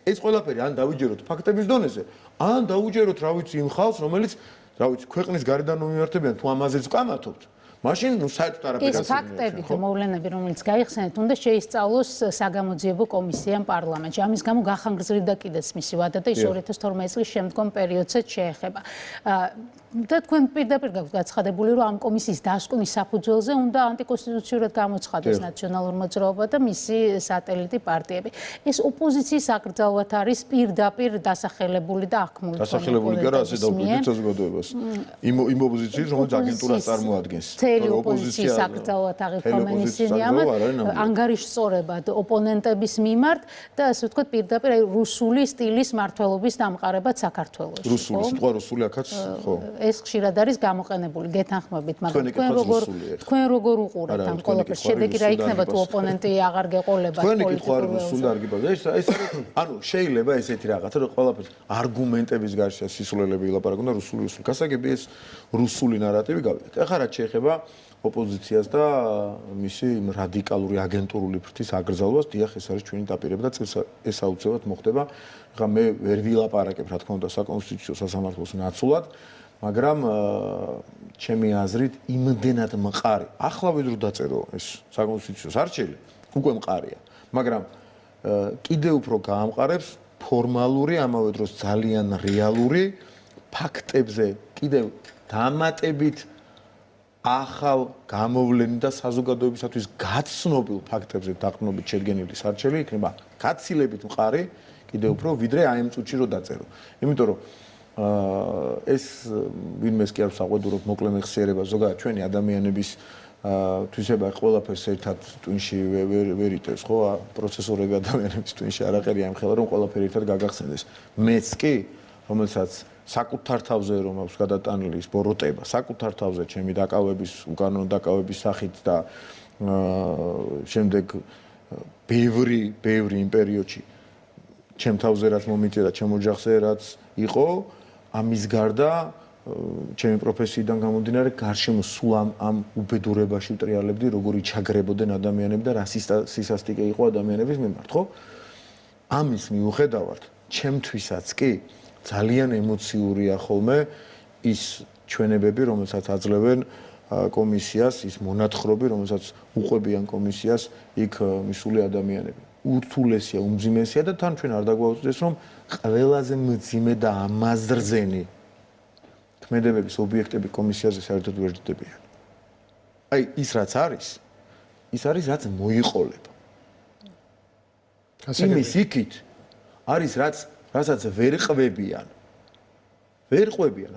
[SPEAKER 3] ეს ყველაფერი ან დავიჯეროთ ფაქტების დონეზე, ან დავუჯეროთ, რა ვიცი, იმ ხალხს, რომელიც, რა ვიცი, ქვეყნის გარედან მომიმართებიან, თუ ამაზეც ვკამათობთ. მაშინ ნუ საერთოდ არაფერი
[SPEAKER 1] ეს ფაქტები და მოვლენები, რომელიც გაიხსენეთ, უნდა შეისწავლოს საგამოძიებო კომისიამ პარლამენტში. ამის გამო გახანგრძლივდა კიდეც მისი ვადა და ის 2012 წლის შემდგომ პერიოდსაც შეეხება. და თქვენ პირდაპირ გაქვთ გაცხადებული, რომ ამ კომისიის დასკვნის საფუძველზე უნდა ანტიკონსტიტუციურად გამოცხადდეს ნაციონალურ მოძრაობა და მისი სატელიტი პარტიები. ეს ოპოზიციის აკრძალვად არის პირდაპირ დასახელებული და აღქმული.
[SPEAKER 3] დასახელებული კი არა, ასე დავკვირდით საზოგადოებას. იმ ოპოზიციის, რომელიც აგენტურას წარმოადგენს.
[SPEAKER 1] ოპოზიციის აკრძალვად აღიქვამენ ისინი ამათ ანგარიშსწორებად ოპონენტების მიმართ და ასე ვთქვათ პირდაპირ რუსული სტილის მმართველობის დამყარებად საქართველოში.
[SPEAKER 3] რუსული სიტყვა რუსული აქაც ხო.
[SPEAKER 1] ეს ხშირად არის გამოყენებული გეთანხმებით, მაგრამ თქვენ როგორ უყურებთ ამ ყველაფერს? შედეგი რა იქნება თუ ოპონენტი აღარ გეყოლებათ პოლიტიკურ
[SPEAKER 3] რუსული არ გიბადა. ეს ანუ შეიძლება ესეთი რაღაცა რომ ყველაფერს არგუმენტების გარშე სისულელები ილაპარაკონ და რუსული. გასაგები ეს რუსული ნარატივი გავიდეთ. ახლა რაც შეეხება ოპოზიციას და მისი რადიკალური აგენტურული ფრთის აკრძალვას, დიახ, ეს არის ჩვენი დაპირება და ეს აუცილებლად მოხდება. ახლა მე ვერ ვილაპარაკებ, რა თქმა უნდა, საკონსტიტუციო სასამართლოს ნაცვლად, მაგრამ ჩემი აზრით იმდენად მყარი. ახლა ვიდრე დაწერო ეს საკონსტიტუციოს არჩევი, უკვე მყარია, მაგრამ კიდე უფრო გაამყარებს ფორმალური, ამავე დროს ძალიან რეალური ფაქტებზე, კიდევ დამატებით ახალ გამოვლენილ და საზოგადოებისათვის გაცნობილ ფაქტებზე დაყრდნობით შედგენილი სარჩევი იქნება გაცილებით მყარი კიდევ უფრო ვიდრე აი ამ წუთში რო დაწერო. იმიტომ რომ ეს ვინმეს კი არ საყვედურობ მოკლე მეხსიერება ზოგადად ჩვენი ადამიანების თვისება ყველაფერს ერთად ტვინში ვერ იტევს ხო პროცესორები ადამიანების ტვინში არ აყერია იმ ხელა რომ ყველაფერი ერთად გაგახსენდეს. მეც კი რომელსაც საკუთარ თავზე რომ აქვს გადატანილი ის ბოროტება, საკუთარ თავზე ჩემი დაკავების, უკანონო დაკავების სახით და შემდეგ ბევრი იმ პერიოდში ჩემ თავზე რაც მომიწია და ჩემ ოჯახზე რაც იყო, ამის გარდა ჩემი პროფესიიდან გამომდინარე გარშემო სულ ამ უბედურებაში ვტრიალებდი, როგორი ჩაგრებოდნენ ადამიანები და რა სისასტიკე იყო ადამიანების მიმართ, ხო? ამის მიუხედავად, ჩემთვისაც კი ძალიან ემოციურია ხოლმე ის ჩვენებები, რომელსაც აძლევენ კომისიას, ის მონათხრობი, რომელსაც უყვებიან კომისიას იქ მისული ადამიანები. ურთულესია, უმძიმესია და თან ჩვენ არ დაგვაუწყდეს, რომ ყველაზე მძიმე და ამაზრზენი ქმედებების ობიექტები კომისიაზე საერთოდ ვერ ჯდებიან. აი ის რაც არის, ის არის რაც მოიყოლება. იმის იქით არის რასაც ვერ ყვებიან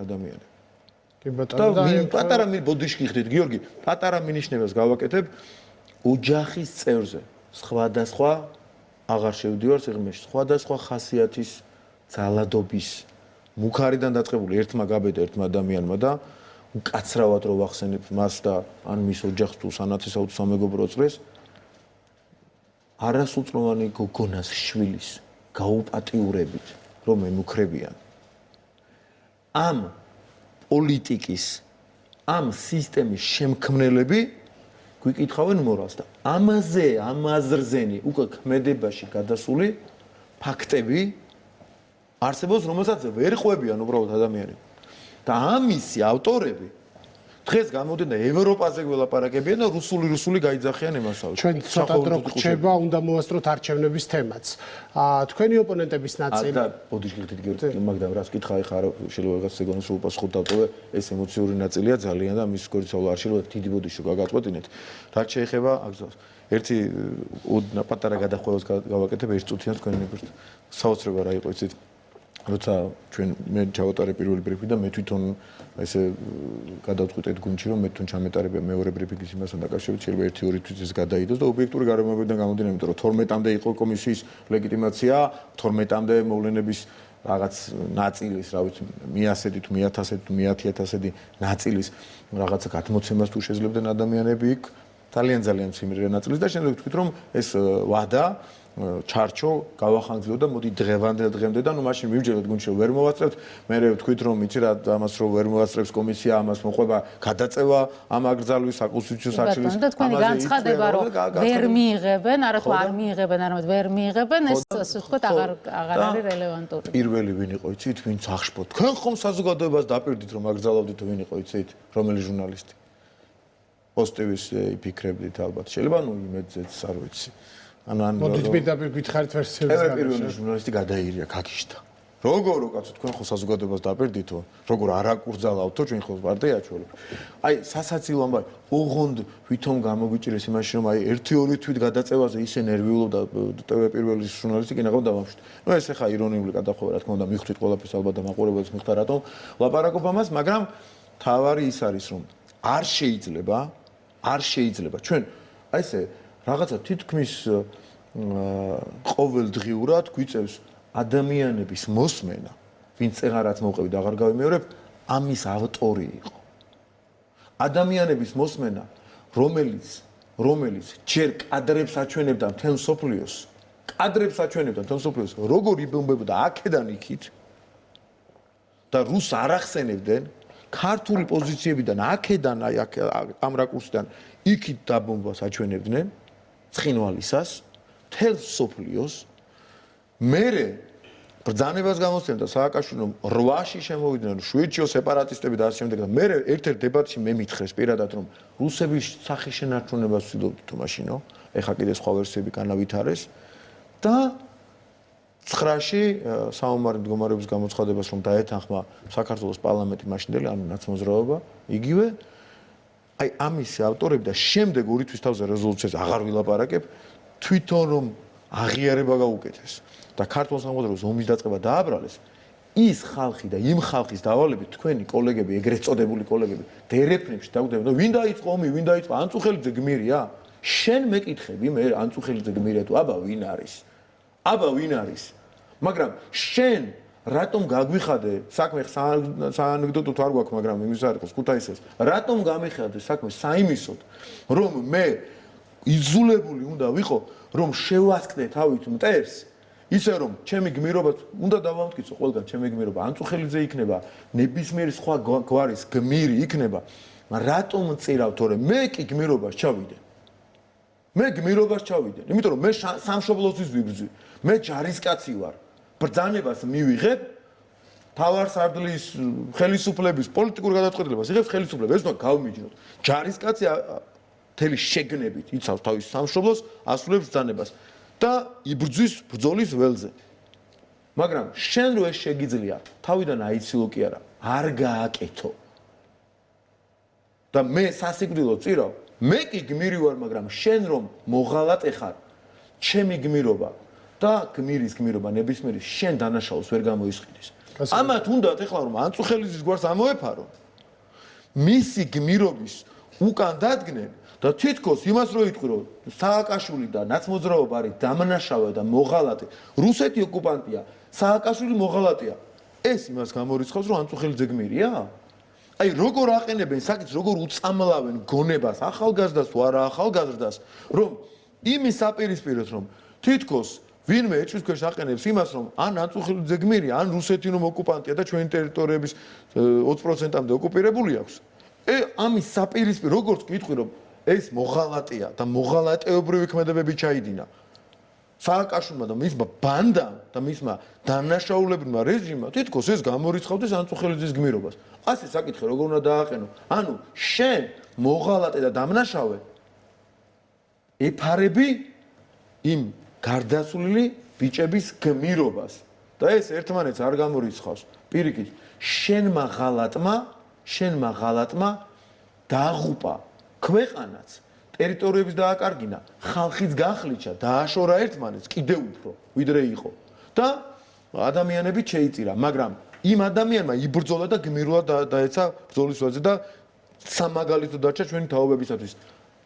[SPEAKER 3] ადამიანები.
[SPEAKER 2] კი ბატონო
[SPEAKER 3] და პატარა ბოდიშკი ხდით გიორგი პატარა მინიშნებას გავაკეთებ ოჯახის წევრზე სხვადასხვა აღარ შევდივარ სიღრმეში სხვადასხვა ხასიათის ძალადობის მუქარიდან დაწყებული ერთმა გაბედა ერთმა ადამიანმა და უკაცრავად რო ვახსენებ მას და ან მის ოჯახს თუ სანათესაო თუ სამეგობრო წრეს არასრულწლოვანი გოგონას შვილის გაუპატიურებით რომ ემუქრებიან ამ პოლიტიკის ამ სისტემის შემქმნელები გვიკითხავენ მორალს და ამაზე ამაზრზენი უკვე ქმედებაში გადასული ფაქტები არსებობს რომელსაც ვერ ყვებიან უბრალოდ ადამიანები და ამისი ავტორები დღეს გამოდიან და ევროპაზე გველაპარაკებიან და რუსული გაიძახიან ემასაო.
[SPEAKER 2] ჩვენ ცოტა დრო გრჩება, უნდა მოვასწროთ არჩევნების თემაც. თქვენი ოპონენტების ნაწილი
[SPEAKER 3] და ბოდიშკითით გიორგი მაგდამ რას კითხა ეხა შეიძლება რაღაც სეგონდს უპასუხოთ დავტოვე ეს ემოციური ნაწილია ძალიან და მის გორიცავლა არ შეიძლება დიდი ბოდიში გაგაწყვეტინეთ. რაც შეეხება აგზავს. ერთი პატარა გადახვევას გავაკეთებ ერთ წუთიანს თქვენი მიგვრთ. საოცრება რა იყო იცით? როცა ჩვენ მე ჩავატარე პირველი ბრიფინგი და მე თვითონ ესე გადავწყვიტეთ გუნდში რომ მე თვითონ ჩამეტარებია მეორე ბრიფინგის იმასთან დაკავშირებით შეიძლება 1-2 თვით გადაიდოს და ობიექტური გარემოებიდან გამომდინარე იმიტომ რომ 12-მდე იყო კომისიის ლეგიტიმაცია 12-მდე მოვლენების რაღაც ნაწილის რა ვიცი 100-დი თუ 1000-დი თუ 100000-დი ნაწილის რაღაცა გადმოცემას თუ შეძლებდნენ ადამიანები იქ ძალიან მცირე ნაწილის და შემდეგ თქვით რომ ეს ვადა ჩარჩო გავახანგძლიო და მოდი დღემდე და ნუ მაშინ მივჯეროთ გუნდში ვერ მოვაწევთ მე ვთქვით რომ იცი რა ამას რომ ვერ მოვაწევს კომისია ამას მოყვება გადაწევა ამ აგრძალვის საკონსტიტუციო საჩილის
[SPEAKER 1] და თქვენი განცხადება რომ ვერ მიიღებენ არა თუ არ მიიღებენ არამედ ვერ მიიღებენ ეს ასე ვთქვათ აღარ არის რელევანტური
[SPEAKER 3] პირველი ვინ იყო იცით ვინც ახშფოთ თქვენ ხომ საზოგადოებას დაპირდით რომ აგრძალავდით ვინ იყო იცით რომელი ჟურნალისტი პოსტივის იფიქრებდით ალბათ შეიძლება ნუ იმედზეც არ ვიცი ან
[SPEAKER 2] მოდით პირდაპირ გითხარით ვერსიებს
[SPEAKER 3] გაგა. პირველი ჟურნალისტი გადაირია ქაქიშთა. როგორ კაცო თქვენ ხო საზოგადოებას დაპირდითო? როგორ არ აკურძალავთო ჩვენ ხო პარტია ჩვენი. აი სასაცილო ამბავი, ოღონდ ვითომ გამოგვიჭირეს იმაში რომ აი 1-2 თვით გადაწევაზე ისე ნერვიულობდა TV პირველი ჟურნალისტი კი ნახავ დავამშვით. ნუ ეს ახლა ირონიული გადახვევა რა თქმა უნდა მივხვდით ყველაფერს ალბათ და მაყურებელს მიხდა რატომ ლაპარაკობ ამას, მაგრამ თავარი ის არის რომ არ შეიძლება ჩვენ აი ესე რაღაცა თითქმის ყოველდღიურად გვიწევს ადამიანების მოსმენა, ვინც წეღარაც მოვყევი და აღარ გავიმეორებ, ამის ავტორი იყო. ადამიანების მოსმენა, რომელიც ჯერ კადრებს აჩვენებდა მთელ სოფლიოს, როგორ იბომბებოდა აქედან იქით და რუსს არ ახსენებდნენ, ქართული პოზიციებიდან აქედან აი ამ რაკურსიდან იქით დაბომბვას აჩვენებდნენ. ცხინვალისას თელ სოფლიოს მერე ბრძანებას გამოსცემდა სააკაშვილომ 8-ში შემოვიდნენ 7-ში სეპარატისტები და ასე შემდეგ და მერე ერთ-ერთ დებატში მე მითხრეს პირადად რომ რუსების სახის შენარჩუნებას ვცდილობთ თუ მაშინო ეხა კიდე სხვა ვერსიები განავითარეს და 9-ში საომარი მდგომარეობის გამოცხადებას რომ დაეთანხმა საქართველოს პარლამენტი მაშინდელი ანუ ნაცმოძრაობა იგივე აი ამის ავტორები და შემდეგ ორი თვის თავზე რეზოლუციას აღარ ვილაპარაკებ თვითონ რომ აღიარება გაუკეთეს და ქართულ სამხედროს ომის დაწყება დააბრალეს ის ხალხი და იმ ხალხის დავალებით თქვენი კოლეგები ეგრეთ წოდებული კოლეგები დერეფნებში დაგვდებენ და ვინ დაიწყო ომი ვინ დაიწყო ანწუხელიძე გმირია შენ მეკითხები მე ანწუხელიძე გმირია თუ აბა ვინ არის მაგრამ შენ რატომ გაგვიხადე საქმე საანეკდოტო თუ არ გვაქვს მაგრამ იმის არ იყოს ქუთაისის რატომ გამიხადე საქმე საიმისოდ რომ მე იზოლებული უნდა ვიყო რომ შევასკდე თავით მტერს ისე რომ ჩემი გმირობა უნდა დავამტკიცო ყველგან ჩემი გმირობა ანწუხელიძე იქნება ნებისმიერი სხვა გვარის გმირი იქნება რატომ წირავ თორე მე კი გმირობას ჩავიდე იმიტომ რომ მე სამშობლოსთვის ვიბრძვი მე ჯარისკაცი ვარ ბრძანებას მივიღებ თავარსარდლის ხელისუფლების პოლიტიკურ გადაწყვეტილებას იღებს ხელისუფლება ეს უნდა გავმიჯნოთ ჯარისკაცი თელი შეგნებით იცავს თავის სამშობლოს ასრულებს ბრძანებას და იბრძვის ბრძოლის ველზე მაგრამ შენ რო ეს შეგიძლია თავიდან აიცილო კი არა არ გააკეთო და მე სასიკვდილო წირავ მე კი გმირი ვარ მაგრამ შენ რომ მოღალატე ხარ ჩემი გმირობა და გმირის გმირობა ნებისმიერი შენ დანაშაულს ვერ გამოისყიდეს. ამათ უნდათ ეხლა რომ ანწუხელიძის გვარს ამოეფარო მისი გმირობის უკან დადგნენ და თითქოს იმას რო იტყვი რომ სააკაშვილი და ნაცმოძრაობა არის დამნაშავე და მოღალატე, რუსეთი ოკუპანტია, სააკაშვილი მოღალატეა. ეს იმას გამორიცხავს რომ ანწუხელი ძეგმირია? აი როგორ აყენებენ საკითხს, როგორ უწამლავენ გონებას, ახალგაზრდას თუ არა ახალგაზრდას, რომ იმის საპირისპიროს რომ თითქოს ვინმე ეჭვის ქვეშ აყენებს იმას რომ ან ანწუხელი ძეგმირია, ან რუსეთი რომ ოკუპანტია და ჩვენი ტერიტორიების 20%-მდე ოკუპირებული აქვს. ამის საპირისპირო როგორც გიტყვი რომ ეს მოღალატეა და მოღალატეობრივი ქმედებები ჩაიდინა. სააკაშვილმა და მისმა ბანდამ და მისმა დანაშაულებრივმა რეჟიმმა თითქოს ეს გამორიცხავდეს ანწუხელიძის გმირობას. ასე საკითხი როგორ უნდა დააყენო? ანუ შენ მოღალატე და დამნაშავე ეფარები იმ გარდაცვლილი ბიჭების გმირობას და ეს ერთმანეთს არ გამორიცხავს. პირიქით, შენმა ღალატმა დააღუპა ქვეყანაც, ტერიტორიების დააკარგინა, ხალხიც გახლიჩა, დააშორა ერთმანეთს კიდევ უფრო, ვიდრე იყო. და ადამიანები შეიწირა, მაგრამ იმ ადამიანმა იბრძოლა და გმირულად დაეცა ბრძოლის ვაძე და სამაგალითო დარჩა ჩვენი თაობებისათვის.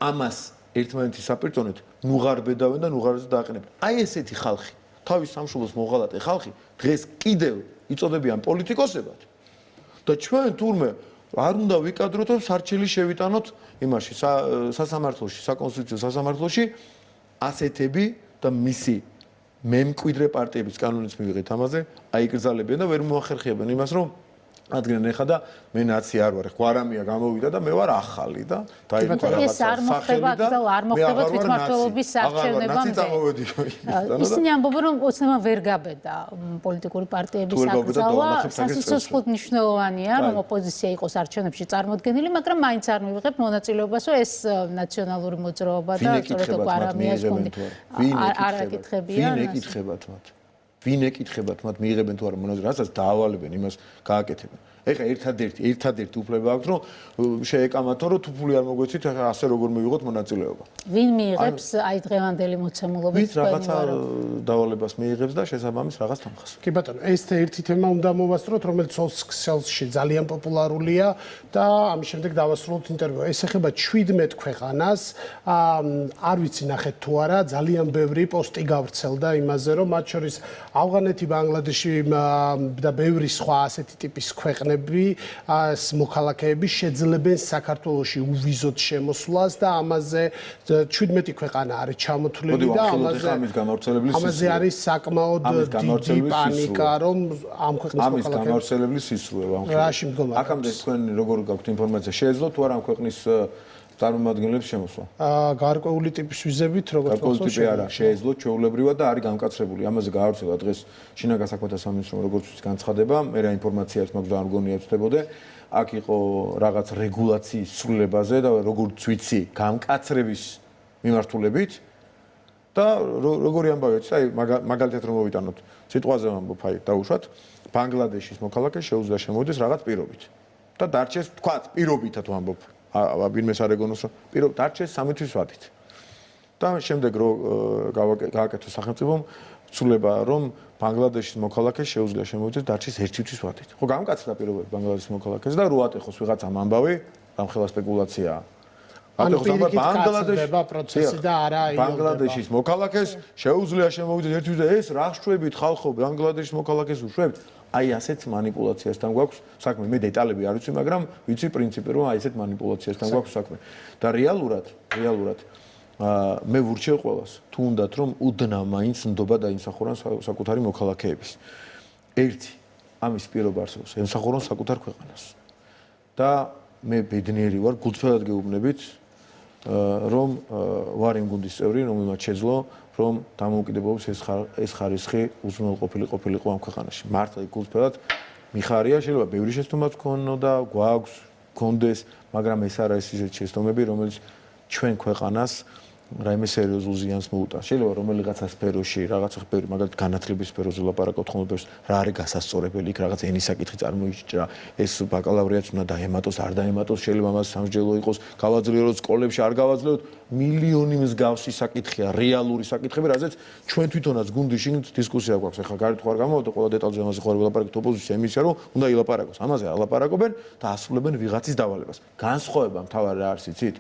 [SPEAKER 3] ამას ერთმანეთის საპირწონეთ ნუღარბედავენ და ნუღარზე დააყენებენ. აი ესეთი ხალხი, თავის სამშობლოს მოღალატე ხალხი, დღეს კიდევ იწოდებიან პოლიტიკოსებად. და ჩვენ თურმე არ უნდა ვიკადროთ, რომ სარჩელი შევიტანოთ იმაში, სასამართლოში, საკონსტიტუციო სასამართლოში ასეთები და მისი მემკვიდრე პარტიების კანონის მივიღეთ ამაზე, აიკრძალებიან და ვერ მოახერხებიან იმას, რომ ადგენენ ეხა და მე ნაცი არ ვარ, ხვარამია გამოვიდა და მე ვარ ახალი და
[SPEAKER 1] დაიწყო რაღაცა. ეს არ მოხდება და არ მოხდება თვითმმართველობის არჩევნებამდე. ისინი ამბობენ, რომ ოცნება ვერ გაბედა პოლიტიკური პარტიების აკრძალვა, სასიცოცხლოდ მნიშვნელოვანია, რომ ოპოზიცია იყოს არჩევნებში წარმოდგენილი, მაგრამ მაინც არ მივიღებ მონაწილეობას, რომ ეს ნაციონალური მოძრაობა და სწორედ კვარამიას ფონდი არ აკითხებიან.
[SPEAKER 3] ვინ ეკითხებათ მათ მიიღებენ თუ არა მონაწილეობას, რასაც დაავალებენ იმას გააკეთებენ. ეხლა ერთადერთი უფლება აქვს რომ შეეკამათო რომ თუ ფული არ მოგვეცით, ასე როგორ მივიღოთ მონაწილეობა.
[SPEAKER 1] ვინ მიიღებს აი დღევანდელი მოცემულობით
[SPEAKER 3] რაღაცა დავალებას მიიღებს და შესაბამის რაღაც თანხას.
[SPEAKER 2] კი ბატონო, ეს ერთი თემა უნდა მოვასწროთ, რომელიც სოციალში ძალიან პოპულარულია და ამის შემდეგ დავასრულოთ ინტერვიუ. ეს ეხება 17 ქვეყანას. არ ვიცი ნახეთ თუ არა, ძალიან ბევრი პოსტი გავრცელდა იმაზე, რომ მათ შორის ავღანეთი, ბანგლადეში და ბევრი სხვა ასეთი ტიპის ქვეყნები მოქალაქეები შეძლებენ საქართველოში უვიზოდ შემოსვლას და ამაზე 17 ქვეყანა არის ჩამოთვლილი და ამაზე არის საკმაოდ დიდი პანიკა, რომ ამ ქვეყნის
[SPEAKER 3] ამის გამავრცელებელი სისრუე
[SPEAKER 2] რაში მდგომარეობს.
[SPEAKER 3] აქამდე თქვენ როგორ გაქვთ ინფორმაცია, შეეძლოთ თუ არა ამ ქვეყნის წარმომადგენლებს შემოსვლა?
[SPEAKER 2] გარკვეული ტიპის ვიზებით, როგორც
[SPEAKER 3] გარკვეული ტიპი არა, შეეძლოთ ჩვეულებრივად და არის განკაცრებული. ამაზე გაავრცელა დღეს შინაგან საქმეთა სამინისტრომ როგორც განცხადება, მე რა ინფორმაციას მაქვს და არ მგონია ვწდებოდე. აქ იყო რაღაც რეგულაციის ცვლილებაზე და როგორც ვიცი, განკაცრების მიმართულებით და როგორი ამბავია, აი მაგალითად რომ მოვიტანოთ, სიტყვაზე ვამბობ, აი დაუშვათ, ბანგლადეშის მოქალაქე შეუძლია შემოვიდეს რაღაც პირობით და დარჩეს, თქვათ, პირობითად ვამბობ. ვინმეს არ ეგონოს რომ პირობ დარჩეს 3 თვის ვადით. და შემდეგ რო გააკეთო სახელმწიფომ ცვლილება რომ ბანგლადეშის მოქალაქე შეუძლია შემოვიდეს დარჩეს 1 თვის ვადით. ხო გამკაცრდა პირობები ბანგლადეშის მოქალაქეს და რო ატეხოს ვიღაცამ ამბავი, ამხელა სპეკულაციაა. ატეხოს ამბავი ბანგლადეშის მოქალაქეს შეუძლია შემოვიდეს 1 თვის და ეს რა შვებით ხალხო ბანგლადეშის მოქალაქეს უშვებთ. აი ასეთ манипуляციასთან გვაქვს საქმე. მე დეტალები არ ვიცი, მაგრამ ვიცი პრინციპი, რომ აი ესეთ манипуляციასთან გვაქვს საქმე. და რეალურად მე ვურჩევ ყველას, თუ უნდათ რომ უდნა მაინც ნდობა დაიმსახურონ საკუთარი მოქალაქეების. ერთი, ამის პირობა არსებობს, ემსახურონ საკუთარ ქვეყანას. და მე ბედნიერი ვარ, გულწრფელად გეუბნებით, რომ ვარ იმ გუნდის წევრი, რომელმაც შეძლო რომ დამოუკიდებლობის ეს ხარისხი უზრუნველყოფილი ყოფილიყო ამ ქვეყანაში. მართლა გულწრფელად მიხარია, შეიძლება ბევრი შეცდომაც გქონოდა, გვაქვს, გქონდეს, მაგრამ ეს არა ის ისეთი შეცდომები, რომელიც ჩვენ ქვეყანას რაიმე სერიოზულ ზიანს მოუტანს. შეიძლება რომელიღაცა სფეროში, რაღაცა სფერო, მაგალითად განათლების სფეროზე ლაპარაკობთ ხოლმე, რა არის გასასწორებელი, იქ რაღაც ენის საკითხი წარმოიჭრა, ეს ბაკალავრიატს უნდა დაემატოს, არ დაემატოს, შეიძლება მას სამსჯელო იყოს, გავაძლიეროთ სკოლებში, არ გავაძლიეროთ, მილიონი მსგავსი საკითხია, რეალური საკითხები, რაზეც ჩვენ თვითონაც გუნდი შიგნით დისკუსია გვაქვს. ახლა გარეთ ხარ გამოვიდა, ყველა დეტალზე ამაზე ხარ ვილაპარაკეთ ოპოზიცია ემისია, რომ უნდა ილაპარაკოს. ამაზე არ ლაპარაკობენ და ასრულებენ ვიღაცის დავალებას. განსხვავება მთავარი რა არის იცით?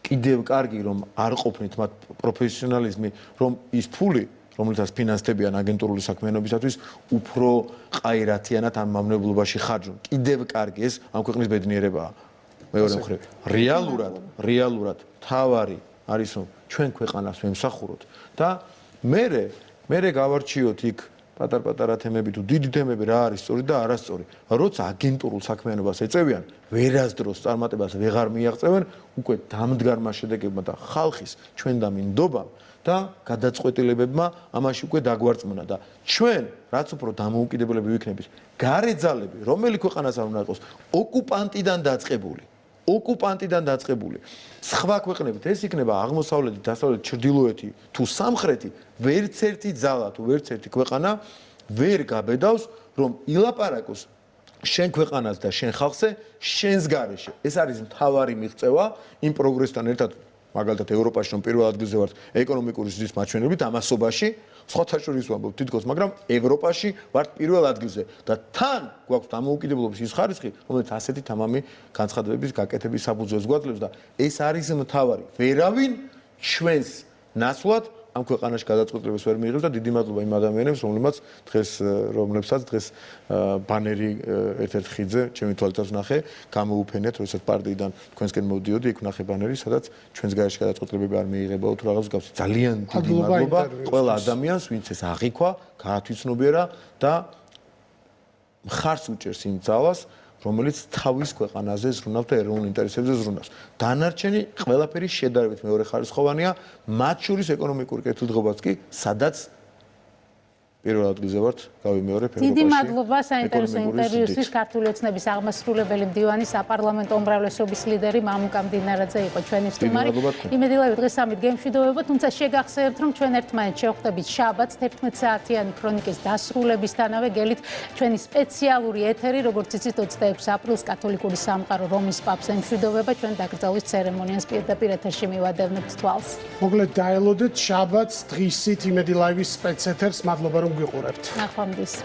[SPEAKER 3] კიდევ კარგი რომ არ ყოფნით მათ პროფესიონალიზმი, რომ ის ფული, რომელთაც ფინანსდებიან აგენტურული საქმიანობისათვის, უფრო ყაირათიანად ამ მამნებლობაში ხარჯონ. კიდევ კარგი ეს ამ ქვეყნის ბედნიერებაა. მეორე მხრივ, რეალურად თავარი არის რომ ჩვენ ქვეყანას ვემსახუროთ და მე გავარჩიოთ იქ პატარ-პატარა თემები თუ დიდი თემები რა არის სწორი და არასწორი. როცა აგენტურულ საქმიანობას ეწევიან, ვერასდროს წარმატებას ვეღარ მიაღწევენ, უკვე დამდგარმა შედეგებმა და ხალხის ჩვენდამინდობამ და გადაწყვეტილებებმა ამაში უკვე დაგვარწმუნა და ჩვენ რაც უფრო დამოუკიდებლები ვიქნებით, გარე ძალები, რომელი ქვეყანას არ უნდა იყოს, ოკუპანტიდან დაწყებული. სხვა ქვეყნებით ეს იქნება აღმოსავლეთი, დასავლეთი, ჩრდილოეთი თუ სამხრეთი, ვერც ერთი ძალა თუ ვერც ერთი ქვეყანა ვერ გაბედავს, რომ ილაპარაკოს შენ ქვეყანას და შენ ხალხზე, შენს გარეშე. ეს არის მთავარი მიღწევა იმ პროგრესთან ერთად, მაგალითად ევროპაში რომ პირველ ადგილზე ვართ ეკონომიკური ზრდის მაჩვენებლით ამასობაში, სხვათა შორის ვამბობ თითქოს, მაგრამ ევროპაში ვართ პირველ ადგილზე და თან გვაქვს დამოუკიდებლობის ის ხარისხი, რომელიც ასეთი თამამი განცხადებების გაკეთების საფუძველს გვაძლევს და ეს არის მთავარი. ვერავინ ჩვენს ნაცვლად ამ ქვეყანაში გადაწყვეტილებას ვერ მიიღებს და დიდი მადლობა იმ ადამიანებს, რომლებსაც დღეს ბანერი ერთ-ერთ ხიდზე, ჩემი თვალითაც ვნახე, გამოუფენიათ, როდესაც პარტიიდან თქვენსკენ მოვდიოდი, იქ ვნახე ბანერი, სადაც ჩვენს გარეშე გადაწყვეტილებები არ მიიღებაო თუ რაღაც მსგავსი. ძალიან დიდი მადლობა ყველა ადამიანს, ვინც ეს აღიქვა, გაათვითცნობიერა და მხარს უჭერს იმ ძალას, რომელიც თავის ქვეყანაზე ზრუნავს და ეროვნულ ინტერესებზე ზრუნავს. დანარჩენი ყველაფერი შედარებით მეორეხარისხოვანია, მათ შორის ეკონომიკური კეთილდღეობაც კი, სადაც პირველ ადგილზე ვართ, გავიმეორებ ევროპაში.
[SPEAKER 1] დიდი მადლობა საინტერესო ინტერვიუსთვის. ქართული ოცნების აღმასრულებელი მდივანი, საპარლამენტო უმრავლესობის ლიდერი მამუკა მდინარაძე იყო ჩვენი სტუმარი. იმედი ლავი დღეს ამით გემშვიდობება, თუმცა შეგახსენებთ, რომ ჩვენ ერთმანეთს შევხვდებით შაბათს 11 საათიანი ქრონიკის დასრულებისთანავე გელით ჩვენი სპეციალური ეთერი, როგორც იცით 26 აპრილს კათოლიკური სამყარო რომის პაპს ემშვიდობება, ჩვენ დაკრძალვის ცერემონიას პირდაპირ ეთერში მივადევნებთ თვალს.
[SPEAKER 2] მოკლედ დაელოდეთ შაბათს დღისით იმედი ლაივის სპეცეთერს. მადლობა რომ გვიყურებთ.
[SPEAKER 1] ნახვამდის.